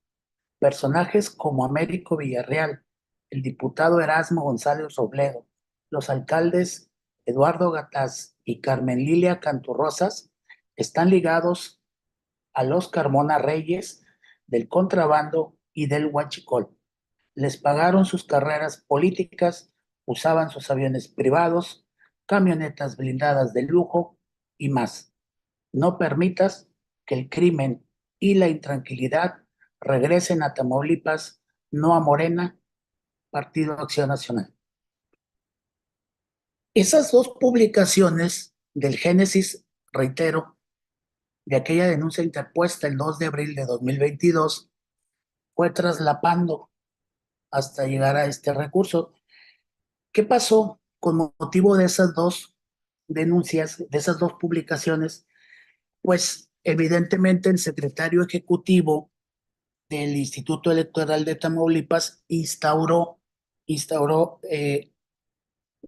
Personajes como Américo Villarreal, el diputado Erasmo González Robledo, los alcaldes Eduardo Gataz y Carmen Lilia Canturrosas están ligados a los Carmona Reyes del contrabando y del huachicol. Les pagaron sus carreras políticas, usaban sus aviones privados, camionetas blindadas de lujo y más. No permitas que el crimen y la intranquilidad regresen a Tamaulipas, no a Morena, Partido Acción Nacional. Esas dos publicaciones del Génesis, reitero, de aquella denuncia interpuesta el 2 de abril de 2022, fue traslapando hasta llegar a este recurso. ¿Qué pasó con motivo de esas dos denuncias, de esas dos publicaciones? Pues evidentemente el secretario ejecutivo del Instituto Electoral de Tamaulipas instauró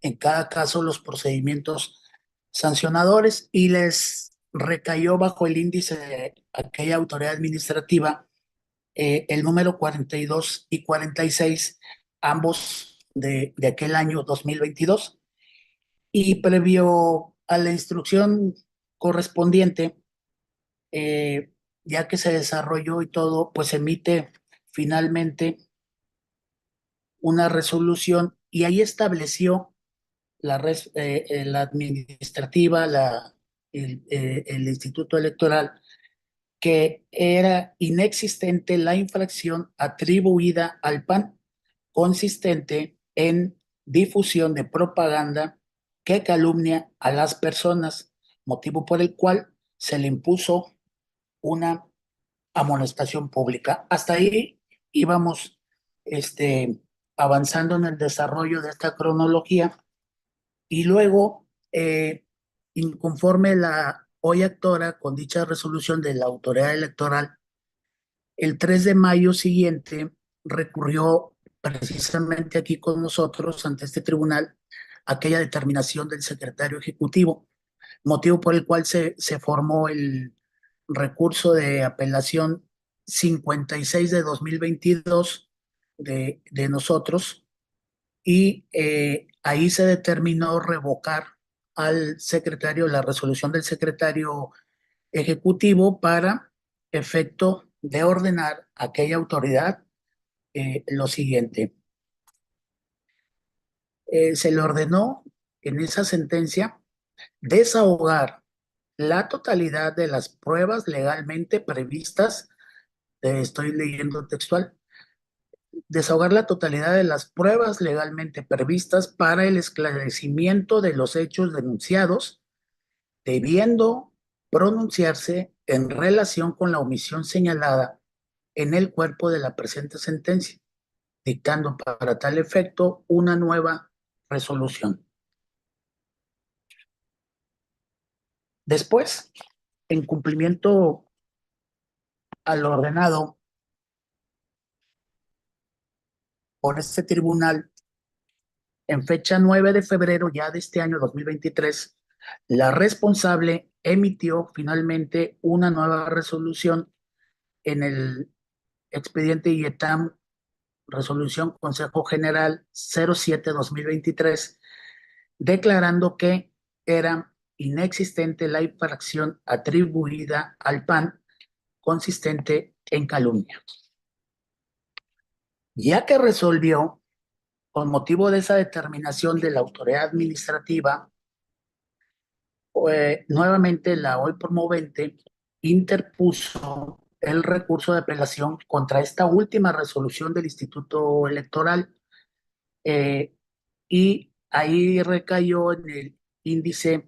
en cada caso los procedimientos sancionadores y les recayó bajo el índice de aquella autoridad administrativa el número 42 y 46, ambos de aquel año 2022. Y previo a la instrucción correspondiente, ya que se desarrolló y todo, pues emite finalmente una resolución y ahí estableció la administrativa, el Instituto Electoral, que era inexistente la infracción atribuida al PAN, consistente en difusión de propaganda que calumnia a las personas, motivo por el cual se le impuso una amonestación pública. Hasta ahí íbamos avanzando en el desarrollo de esta cronología y luego, inconforme la hoy actora con dicha resolución de la autoridad electoral, el 3 de mayo siguiente recurrió precisamente aquí con nosotros ante este tribunal aquella determinación del secretario ejecutivo, motivo por el cual se formó el recurso de apelación 56 de 2022 de nosotros, y ahí se determinó revocar al secretario, la resolución del secretario ejecutivo para efecto de ordenar a aquella autoridad lo siguiente. Se le ordenó en esa sentencia desahogar la totalidad de las pruebas legalmente previstas, estoy leyendo textual, desahogar la totalidad de las pruebas legalmente previstas para el esclarecimiento de los hechos denunciados, debiendo pronunciarse en relación con la omisión señalada en el cuerpo de la presente sentencia, dictando para tal efecto una nueva resolución. Después, en cumplimiento a lo ordenado por este tribunal, en fecha 9 de febrero ya de este año 2023, la responsable emitió finalmente una nueva resolución en el expediente IETAM, resolución Consejo General 07-2023, declarando que era inexistente la infracción atribuida al PAN consistente en calumnia. Ya que resolvió, con motivo de esa determinación de la autoridad administrativa, nuevamente la hoy promovente interpuso el recurso de apelación contra esta última resolución del Instituto Electoral, y ahí recayó en el índice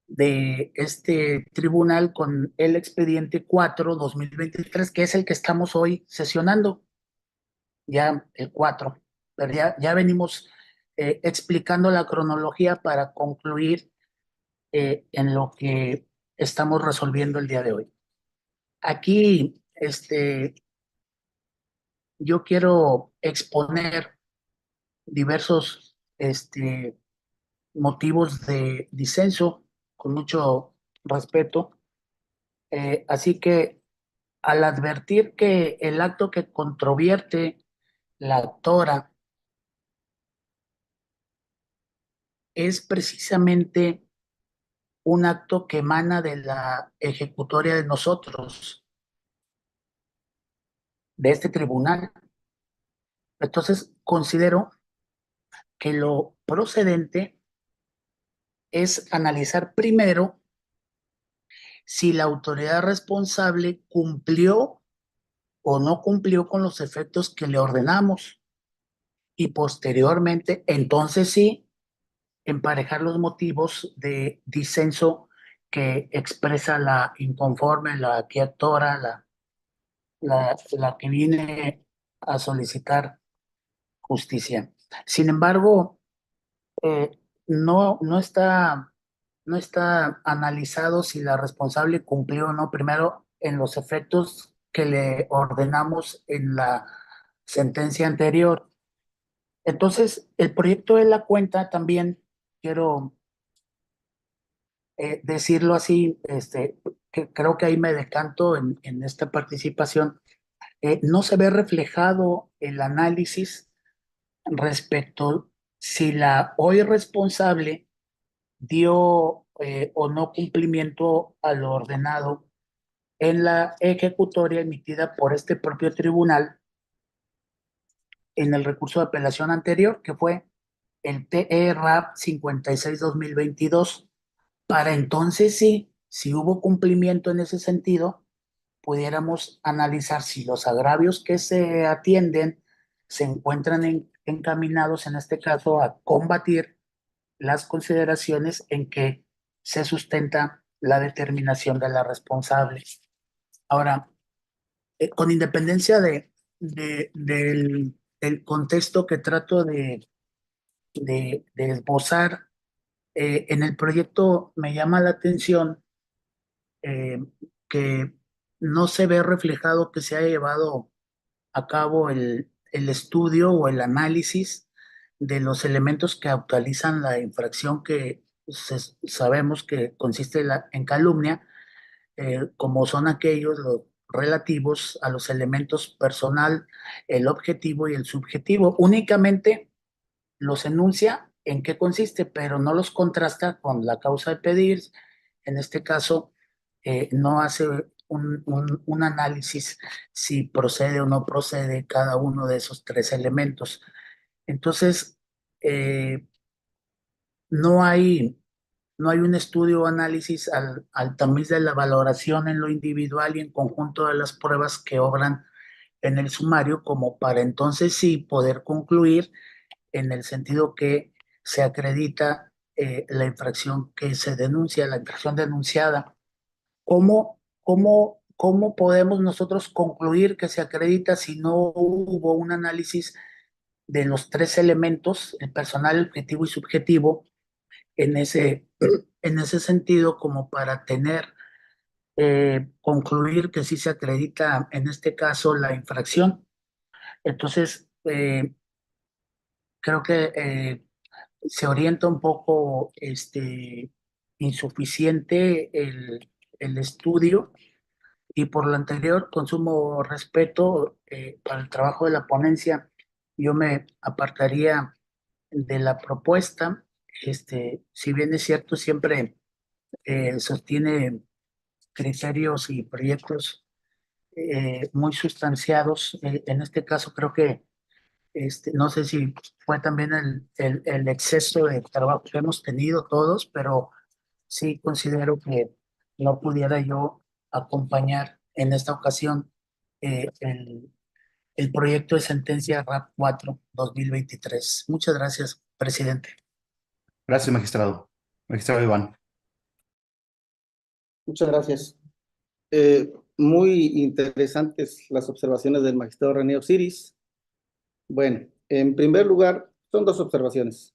de este tribunal con el expediente 4-2023, que es el que estamos hoy sesionando, ya el 4, pero ya venimos explicando la cronología para concluir en lo que estamos resolviendo el día de hoy. Aquí, yo quiero exponer diversos motivos de disenso con mucho respeto. Así que al advertir que el acto que controvierte la autora es precisamente un acto que emana de la ejecutoria de nosotros, de este tribunal, entonces considero que lo procedente es analizar primero si la autoridad responsable cumplió o no cumplió con los efectos que le ordenamos, y posteriormente, entonces sí, emparejar los motivos de disenso que expresa la inconforme, la que actora, la que viene a solicitar justicia. Sin embargo, eh, no está analizado si la responsable cumplió o no, primero en los efectos que le ordenamos en la sentencia anterior. Entonces, el proyecto de la cuenta también, quiero decirlo así, que creo que ahí me decanto en esta participación, no se ve reflejado el análisis respecto si la hoy responsable dio o no cumplimiento a lo ordenado en la ejecutoria emitida por este propio tribunal en el recurso de apelación anterior, que fue el TE-RAP 56-2022. Para entonces sí, si hubo cumplimiento en ese sentido, pudiéramos analizar si los agravios que se atienden se encuentran encaminados, en este caso, a combatir las consideraciones en que se sustenta la determinación de la responsable. Ahora, con independencia del contexto que trato de esbozar, en el proyecto me llama la atención que no se ve reflejado que se haya llevado a cabo el estudio o el análisis de los elementos que actualizan la infracción que sabemos que consiste en calumnia, como son aquellos los relativos a los elementos personal, el objetivo y el subjetivo. Únicamente los enuncia en qué consiste, pero no los contrasta con la causa de pedir. En este caso, no hace un análisis si procede o no procede cada uno de esos tres elementos. Entonces, eh, no hay, no hay un estudio o análisis al tamiz de la valoración en lo individual y en conjunto de las pruebas que obran en el sumario, como para entonces sí poder concluir en el sentido que se acredita la infracción que se denuncia, la infracción denunciada. ¿Cómo podemos nosotros concluir que se acredita si no hubo un análisis de los tres elementos, el personal, el objetivo y subjetivo, en ese sentido, como para concluir que sí se acredita en este caso la infracción? Entonces, creo que se orienta un poco insuficiente el estudio, y por lo anterior, con sumo respeto para el trabajo de la ponencia, yo me apartaría de la propuesta. Si bien es cierto, siempre sostiene criterios y proyectos muy sustanciados. En este caso creo que no sé si fue también el exceso de trabajo que hemos tenido todos, pero sí considero que no pudiera yo acompañar en esta ocasión el proyecto de sentencia RAP 4/2023. Muchas gracias, presidente. Gracias, magistrado. Magistrado Iván. Muchas gracias. Muy interesantes las observaciones del magistrado René Osiris. Bueno, en primer lugar, son dos observaciones.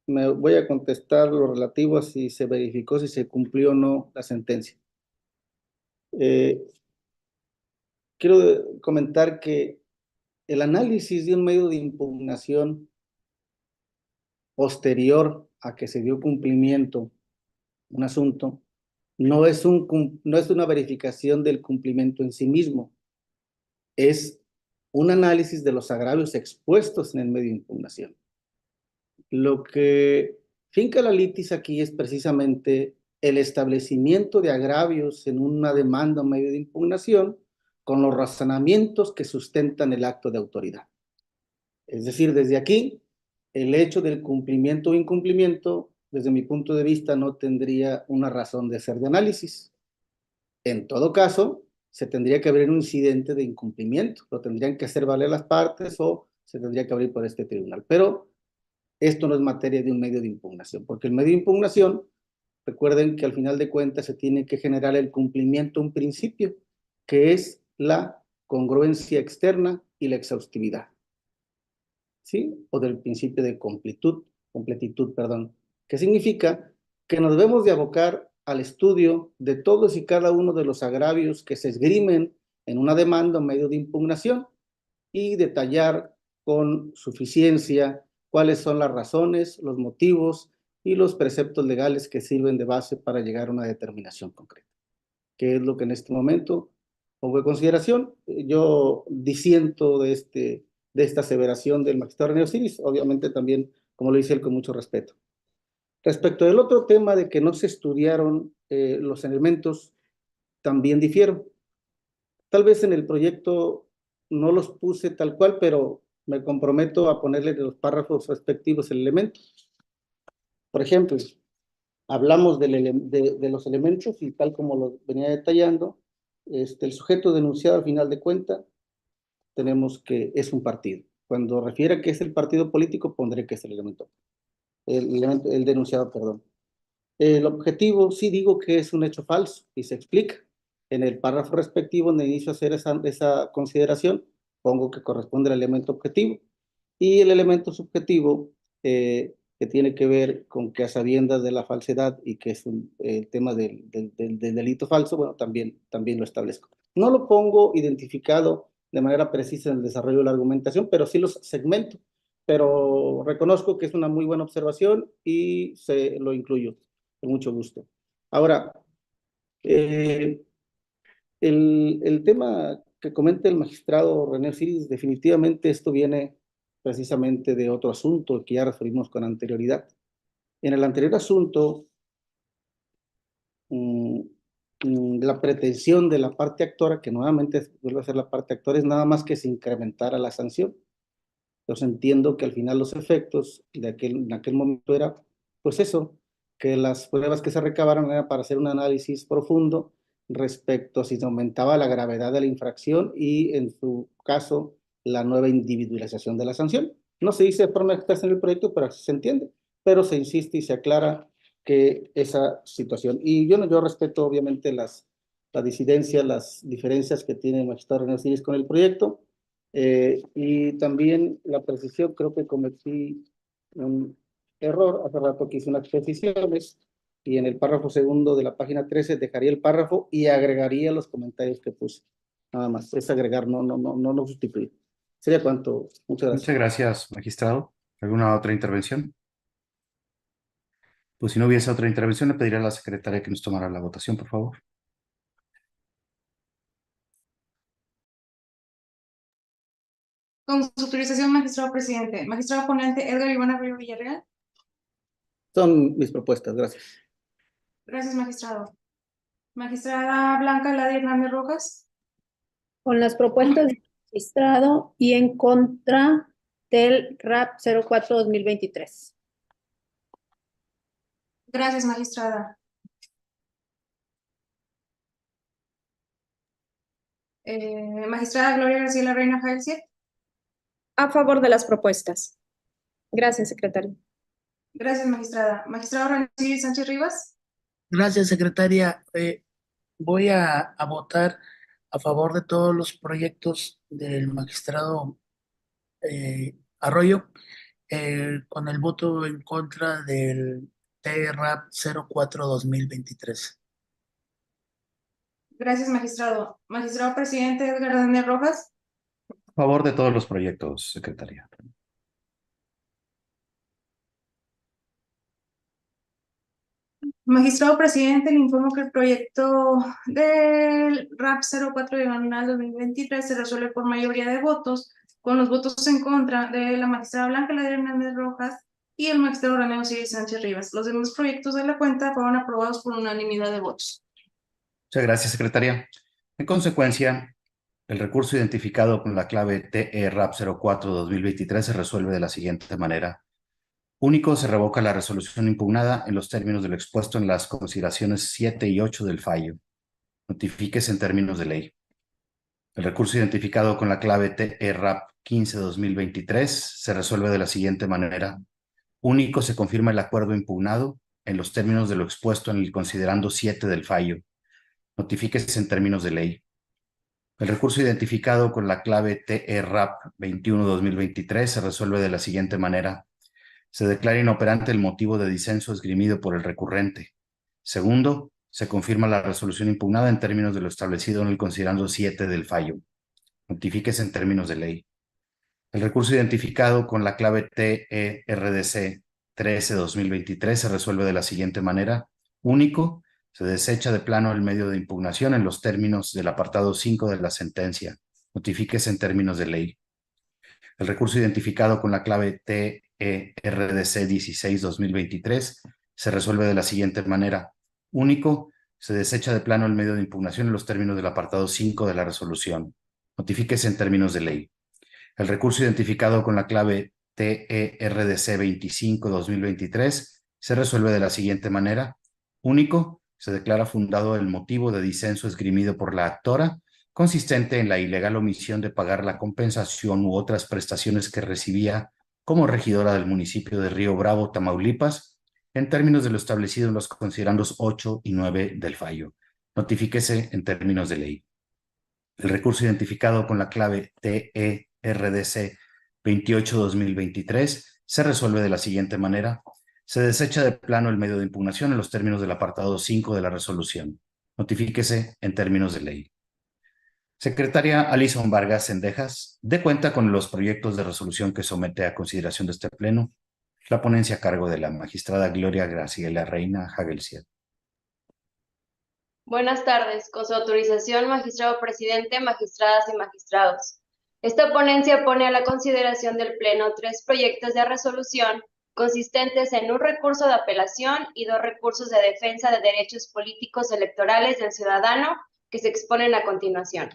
Me voy a contestar lo relativo a si se verificó, si se cumplió o no la sentencia. Quiero comentar que el análisis de un medio de impugnación posterior a que se dio cumplimiento un asunto no es una verificación del cumplimiento en sí mismo, es un análisis de los agravios expuestos en el medio de impugnación. Lo que finca la litis aquí es precisamente el establecimiento de agravios en una demanda o medio de impugnación con los razonamientos que sustentan el acto de autoridad. Es decir, desde aquí, el hecho del cumplimiento o incumplimiento, desde mi punto de vista, no tendría una razón de ser de análisis. En todo caso, se tendría que abrir un incidente de incumplimiento, lo tendrían que hacer valer las partes o se tendría que abrir por este tribunal. Pero esto no es materia de un medio de impugnación, porque el medio de impugnación, recuerden que al final de cuentas se tiene que generar el cumplimiento un principio, que es la congruencia externa y la exhaustividad, ¿sí? O del principio de completitud, perdón, que significa que nos debemos de abocar al estudio de todos y cada uno de los agravios que se esgrimen en una demanda o medio de impugnación y detallar con suficiencia cuáles son las razones, los motivos y los preceptos legales que sirven de base para llegar a una determinación concreta. ¿Qué es lo que en este momento pongo en consideración? Yo disiento de esta aseveración del magistrado René Osiris, obviamente también, como lo dice él, con mucho respeto. Respecto del otro tema de que no se estudiaron los elementos, también difiero. Tal vez en el proyecto no los puse tal cual, pero me comprometo a ponerle en los párrafos respectivos el elemento. Por ejemplo, hablamos de los elementos y tal como lo venía detallando, el sujeto denunciado al final de cuentas, tenemos que es un partido. Cuando refiere a que es el partido político, pondré que es el denunciado, perdón. El objetivo, sí digo que es un hecho falso y se explica. En el párrafo respectivo, donde inicio a hacer esa consideración, pongo que corresponde al elemento objetivo. Y el elemento subjetivo, que tiene que ver con que a sabiendas de la falsedad y que es el tema del delito falso, bueno, también lo establezco. No lo pongo identificado de manera precisa en el desarrollo de la argumentación, pero sí los segmento. Pero reconozco que es una muy buena observación y se lo incluyo con mucho gusto. Ahora, el tema que comenta el magistrado René Osiris, definitivamente esto viene precisamente de otro asunto que ya referimos con anterioridad. En el anterior asunto, la pretensión de la parte actora, que nuevamente vuelve a ser la parte actora, es nada más que se incrementara la sanción. Entonces entiendo que al final los efectos en aquel momento era, pues eso, que las pruebas que se recabaron eran para hacer un análisis profundo respecto a si se aumentaba la gravedad de la infracción y, en su caso, la nueva individualización de la sanción. No se dice de forma expresa en el proyecto, pero así se entiende. Pero se insiste y se aclara que esa situación. Y yo respeto, obviamente, las disidencias, las diferencias que tiene el magistrado René Osiris con el proyecto. Y también la precisión, creo que cometí un error hace rato que hice unas precisiones y en el párrafo segundo de la página 13 dejaría el párrafo y agregaría los comentarios que puse. Nada más, es agregar, no sustituir. Sería cuanto. Muchas gracias. Muchas gracias, magistrado. ¿Alguna otra intervención? Pues si no hubiese otra intervención, le pediría a la secretaria que nos tomara la votación, por favor. Con su autorización, magistrado presidente. Magistrado ponente Edgar Iván Arroyo Villarreal. Son mis propuestas, gracias. Gracias, magistrado. Magistrada Blanca Ladia Hernández Rojas. Con las propuestas del magistrado y en contra del RAP 04-2023. Gracias, magistrada. Magistrada Gloria Graciela Reina Jaelsiet. A favor de las propuestas. Gracias, secretario. Gracias, magistrada. Magistrado René Osiris Sánchez Rivas. Gracias, secretaria. Voy a votar a favor de todos los proyectos del magistrado Arroyo, con el voto en contra del TRAP 04-2023. Gracias, magistrado. Magistrado presidente Edgar Daniel Rojas. A favor de todos los proyectos, secretaria. Magistrado presidente, le informo que el proyecto del RAP 04-2023 se resuelve por mayoría de votos, con los votos en contra de la magistrada Blanca Ladia Hernández Rojas y el magistrado René Osiris Sánchez Rivas. Los demás proyectos de la cuenta fueron aprobados por unanimidad de votos. Muchas gracias, secretaria. En consecuencia, el recurso identificado con la clave TE-RAP 04-2023 se resuelve de la siguiente manera. Único, se revoca la resolución impugnada en los términos de lo expuesto en las consideraciones 7 y 8 del fallo. Notifíquese en términos de ley. El recurso identificado con la clave TE-RAP 15-2023 se resuelve de la siguiente manera. Único, se confirma el acuerdo impugnado en los términos de lo expuesto en el considerando 7 del fallo. Notifíquese en términos de ley. El recurso identificado con la clave TE-RAP 21-2023 se resuelve de la siguiente manera. Se declara inoperante el motivo de disenso esgrimido por el recurrente. Segundo, se confirma la resolución impugnada en términos de lo establecido en el considerando 7 del fallo. Notifíquese en términos de ley. El recurso identificado con la clave TE-RDC 13-2023 se resuelve de la siguiente manera. Único, se desecha de plano el medio de impugnación en los términos del apartado 5 de la sentencia. Notifíquese en términos de ley. El recurso identificado con la clave TE-RDC 16-2023 se resuelve de la siguiente manera. Único, se desecha de plano el medio de impugnación en los términos del apartado 5 de la resolución. Notifíquese en términos de ley. El recurso identificado con la clave TE-RDC 25-2023 se resuelve de la siguiente manera. Único, se declara fundado el motivo de disenso esgrimido por la actora, consistente en la ilegal omisión de pagar la compensación u otras prestaciones que recibía como regidora del municipio de Río Bravo, Tamaulipas, en términos de lo establecido en los considerandos 8 y 9 del fallo. Notifíquese en términos de ley. El recurso identificado con la clave TE-RDC 28-2023 se resuelve de la siguiente manera. Se desecha de plano el medio de impugnación en los términos del apartado 5 de la resolución. Notifíquese en términos de ley. Secretaria Alison Vargas Cendejas, dé cuenta con los proyectos de resolución que somete a consideración de este Pleno. La ponencia a cargo de la magistrada Gloria Graciela Reina Hagelsiel. Buenas tardes. Con su autorización, magistrado presidente, magistradas y magistrados. Esta ponencia pone a la consideración del Pleno 3 proyectos de resolución consistentes en un recurso de apelación y 2 recursos de defensa de derechos políticos electorales del ciudadano que se exponen a continuación.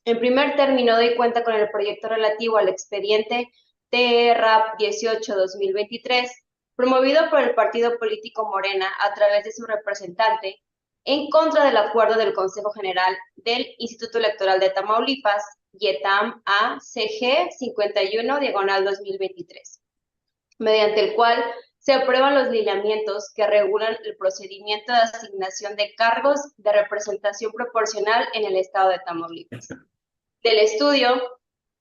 En primer término, doy cuenta con el proyecto relativo al expediente TE-RAP 18-2023, promovido por el partido político Morena a través de su representante, en contra del acuerdo del Consejo General del Instituto Electoral de Tamaulipas, YETAM ACG 51/2023, mediante el cual se aprueban los lineamientos que regulan el procedimiento de asignación de cargos de representación proporcional en el estado de Tamaulipas. Del estudio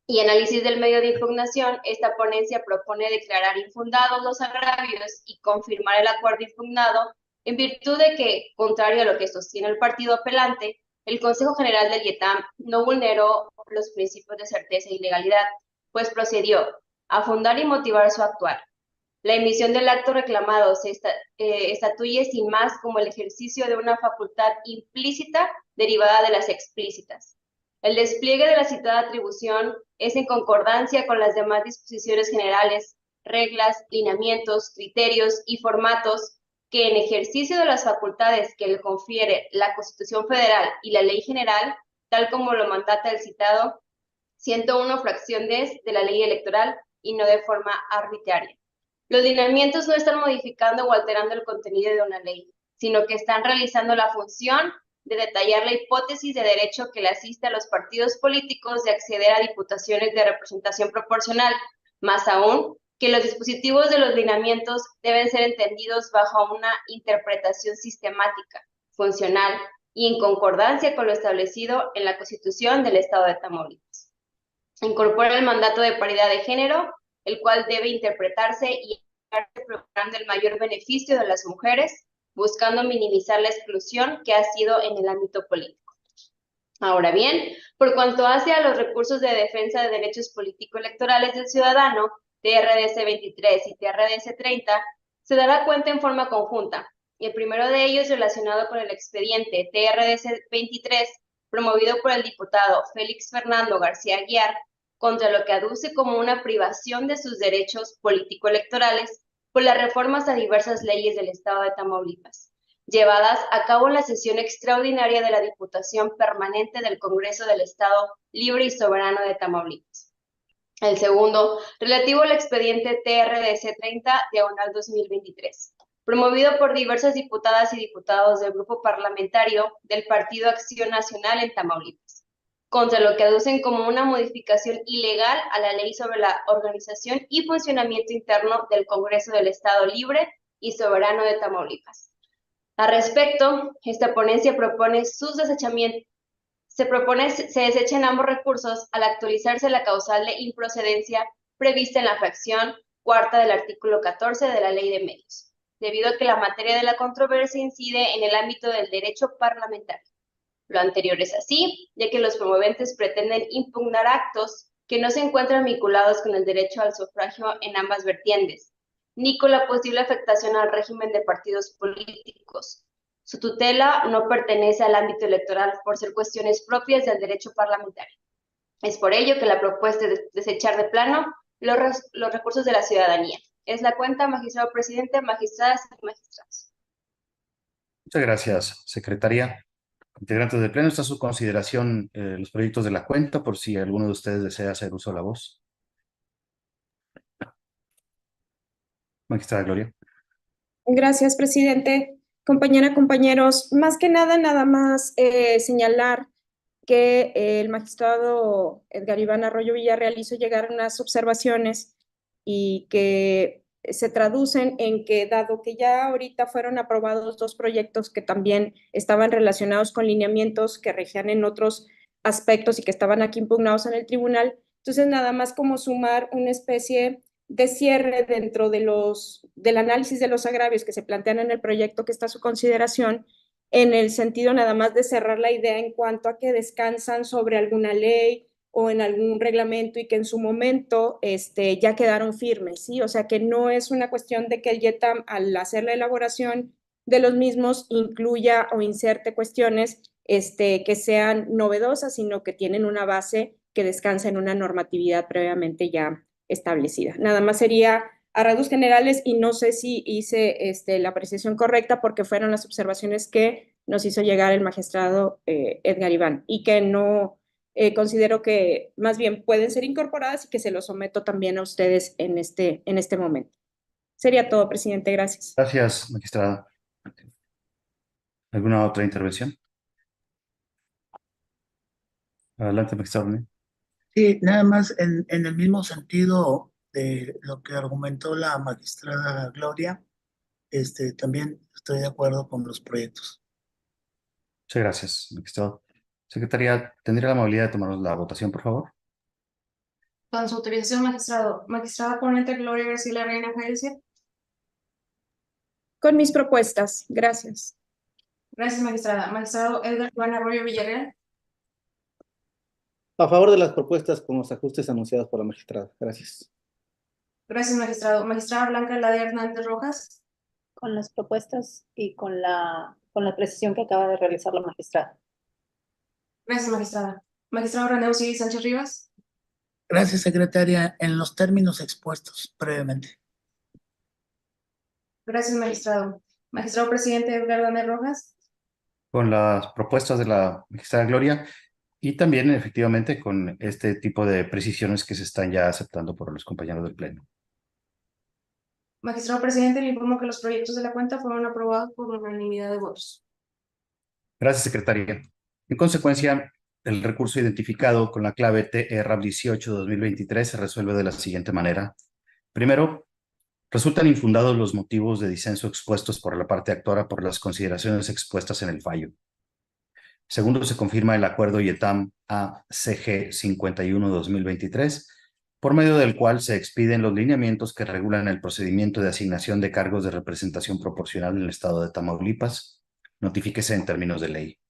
y análisis del medio de impugnación, esta ponencia propone declarar infundados los agravios y confirmar el acuerdo impugnado en virtud de que, contrario a lo que sostiene el partido apelante, el Consejo General del YETAM no vulneró los principios de certeza y legalidad, pues procedió a fundar y motivar su actuar. La emisión del acto reclamado se estatuye sin más como el ejercicio de una facultad implícita derivada de las explícitas. El despliegue de la citada atribución es en concordancia con las demás disposiciones generales, reglas, lineamientos, criterios y formatos que en ejercicio de las facultades que le confiere la Constitución Federal y la Ley General, tal como lo mandata el citado 101 fracción D de la Ley Electoral y no de forma arbitraria. Los lineamientos no están modificando o alterando el contenido de una ley, sino que están realizando la función de detallar la hipótesis de derecho que le asiste a los partidos políticos de acceder a diputaciones de representación proporcional, más aún que los dispositivos de los lineamientos deben ser entendidos bajo una interpretación sistemática, funcional y en concordancia con lo establecido en la Constitución del Estado de Tamaulipas. Incorpora el mandato de paridad de género, el cual debe interpretarse y procurando el mayor beneficio de las mujeres, buscando minimizar la exclusión que ha sido en el ámbito político. Ahora bien, por cuanto hace a los recursos de defensa de derechos político-electorales del ciudadano, TRDC 23 y TRDC 30, se dará cuenta en forma conjunta. El primero de ellos relacionado con el expediente TRDC 23, promovido por el diputado Félix Fernando García Aguiar, contra lo que aduce como una privación de sus derechos político-electorales por las reformas a diversas leyes del Estado de Tamaulipas, llevadas a cabo en la sesión extraordinaria de la Diputación Permanente del Congreso del Estado Libre y Soberano de Tamaulipas. El segundo, relativo al expediente TRDC 30/2023, promovido por diversas diputadas y diputados del grupo parlamentario del Partido Acción Nacional en Tamaulipas, contra lo que aducen como una modificación ilegal a la ley sobre la organización y funcionamiento interno del Congreso del Estado Libre y Soberano de Tamaulipas. Al respecto, esta ponencia propone sus desechamientos. Se desechen ambos recursos al actualizarse la causal de improcedencia prevista en la fracción cuarta del artículo 14 de la Ley de Medios, debido a que la materia de la controversia incide en el ámbito del derecho parlamentario. Lo anterior es así, ya que los promoventes pretenden impugnar actos que no se encuentran vinculados con el derecho al sufragio en ambas vertientes, ni con la posible afectación al régimen de partidos políticos. Su tutela no pertenece al ámbito electoral por ser cuestiones propias del derecho parlamentario. Es por ello que la propuesta es desechar de plano los recursos de la ciudadanía. Es la cuenta, magistrado presidente, magistradas y magistrados. Muchas gracias, secretaria. Integrantes del Pleno, está a su consideración los proyectos de la cuenta, por si alguno de ustedes desea hacer uso de la voz. Magistrada Gloria. Gracias, presidente. Compañera, compañeros, más que nada más señalar que el magistrado Edgar Iván Arroyo Villarreal hizo llegar unas observaciones y que se traducen en que, dado que ya ahorita fueron aprobados 2 proyectos que también estaban relacionados con lineamientos que regían en otros aspectos y que estaban aquí impugnados en el tribunal, entonces nada más como sumar una especie de cierre dentro del análisis de los agravios que se plantean en el proyecto que está a su consideración en el sentido nada más de cerrar la idea en cuanto a que descansan sobre alguna ley o en algún reglamento y que en su momento ya quedaron firmes, ¿sí? O sea, que no es una cuestión de que el YETAM, al hacer la elaboración de los mismos, incluya o inserte cuestiones que sean novedosas, sino que tienen una base que descansa en una normatividad previamente ya establecida. Nada más sería a rasgos generales y no sé si hice la apreciación correcta porque fueron las observaciones que nos hizo llegar el magistrado Edgar Iván y que no considero que más bien pueden ser incorporadas y que se los someto también a ustedes en este momento. Sería todo, presidente. Gracias. Gracias, magistrada. ¿Alguna otra intervención? Adelante, magistrado. Sí, nada más en el mismo sentido de lo que argumentó la magistrada Gloria, también estoy de acuerdo con los proyectos. Muchas gracias, magistrado. Secretaría, ¿tendría la amabilidad de tomarnos la votación, por favor? Con su autorización, magistrado. Magistrada ponente Gloria Graciela Reina Jaicia. Con mis propuestas. Gracias. Gracias, magistrada. Magistrado Edgar Iván Arroyo Villarreal. A favor de las propuestas con los ajustes anunciados por la magistrada. Gracias. Gracias, magistrado. Magistrada Blanca Ladia Hernández Rojas. Con las propuestas y con la precisión que acaba de realizar la magistrada. Gracias, magistrada. Magistrado René Osiris Sánchez Rivas. Gracias, secretaria, en los términos expuestos previamente. Gracias, magistrado. Magistrado presidente Edgar Daniel Rojas. Con las propuestas de la magistrada Gloria y también, efectivamente, con este tipo de precisiones que se están ya aceptando por los compañeros del Pleno. Magistrado presidente, le informo que los proyectos de la cuenta fueron aprobados por unanimidad de votos. Gracias, secretaria. En consecuencia, el recurso identificado con la clave TE-RAB 18-2023 se resuelve de la siguiente manera. Primero, resultan infundados los motivos de disenso expuestos por la parte actora por las consideraciones expuestas en el fallo. Segundo, se confirma el acuerdo YETAM ACG 51-2023, por medio del cual se expiden los lineamientos que regulan el procedimiento de asignación de cargos de representación proporcional en el estado de Tamaulipas. Notifíquese en términos de ley.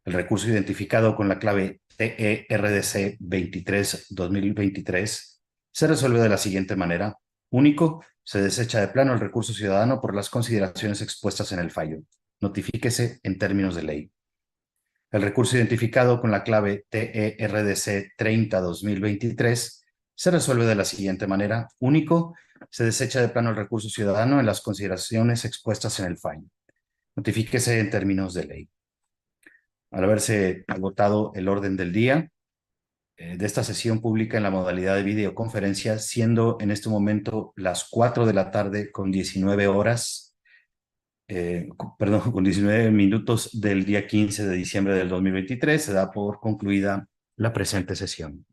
El recurso identificado con la clave TERDC 23-2023 se resuelve de la siguiente manera. Único, se desecha de plano el recurso ciudadano por las consideraciones expuestas en el fallo. Notifíquese en términos de ley. El recurso identificado con la clave TERDC 30-2023 se resuelve de la siguiente manera. Único, se desecha de plano el recurso ciudadano en las consideraciones expuestas en el fallo. Notifíquese en términos de ley. Al haberse agotado el orden del día de esta sesión pública en la modalidad de videoconferencia, siendo en este momento las 4 de la tarde con 19 horas, con 19 minutos del día 15 de diciembre del 2023, se da por concluida la presente sesión.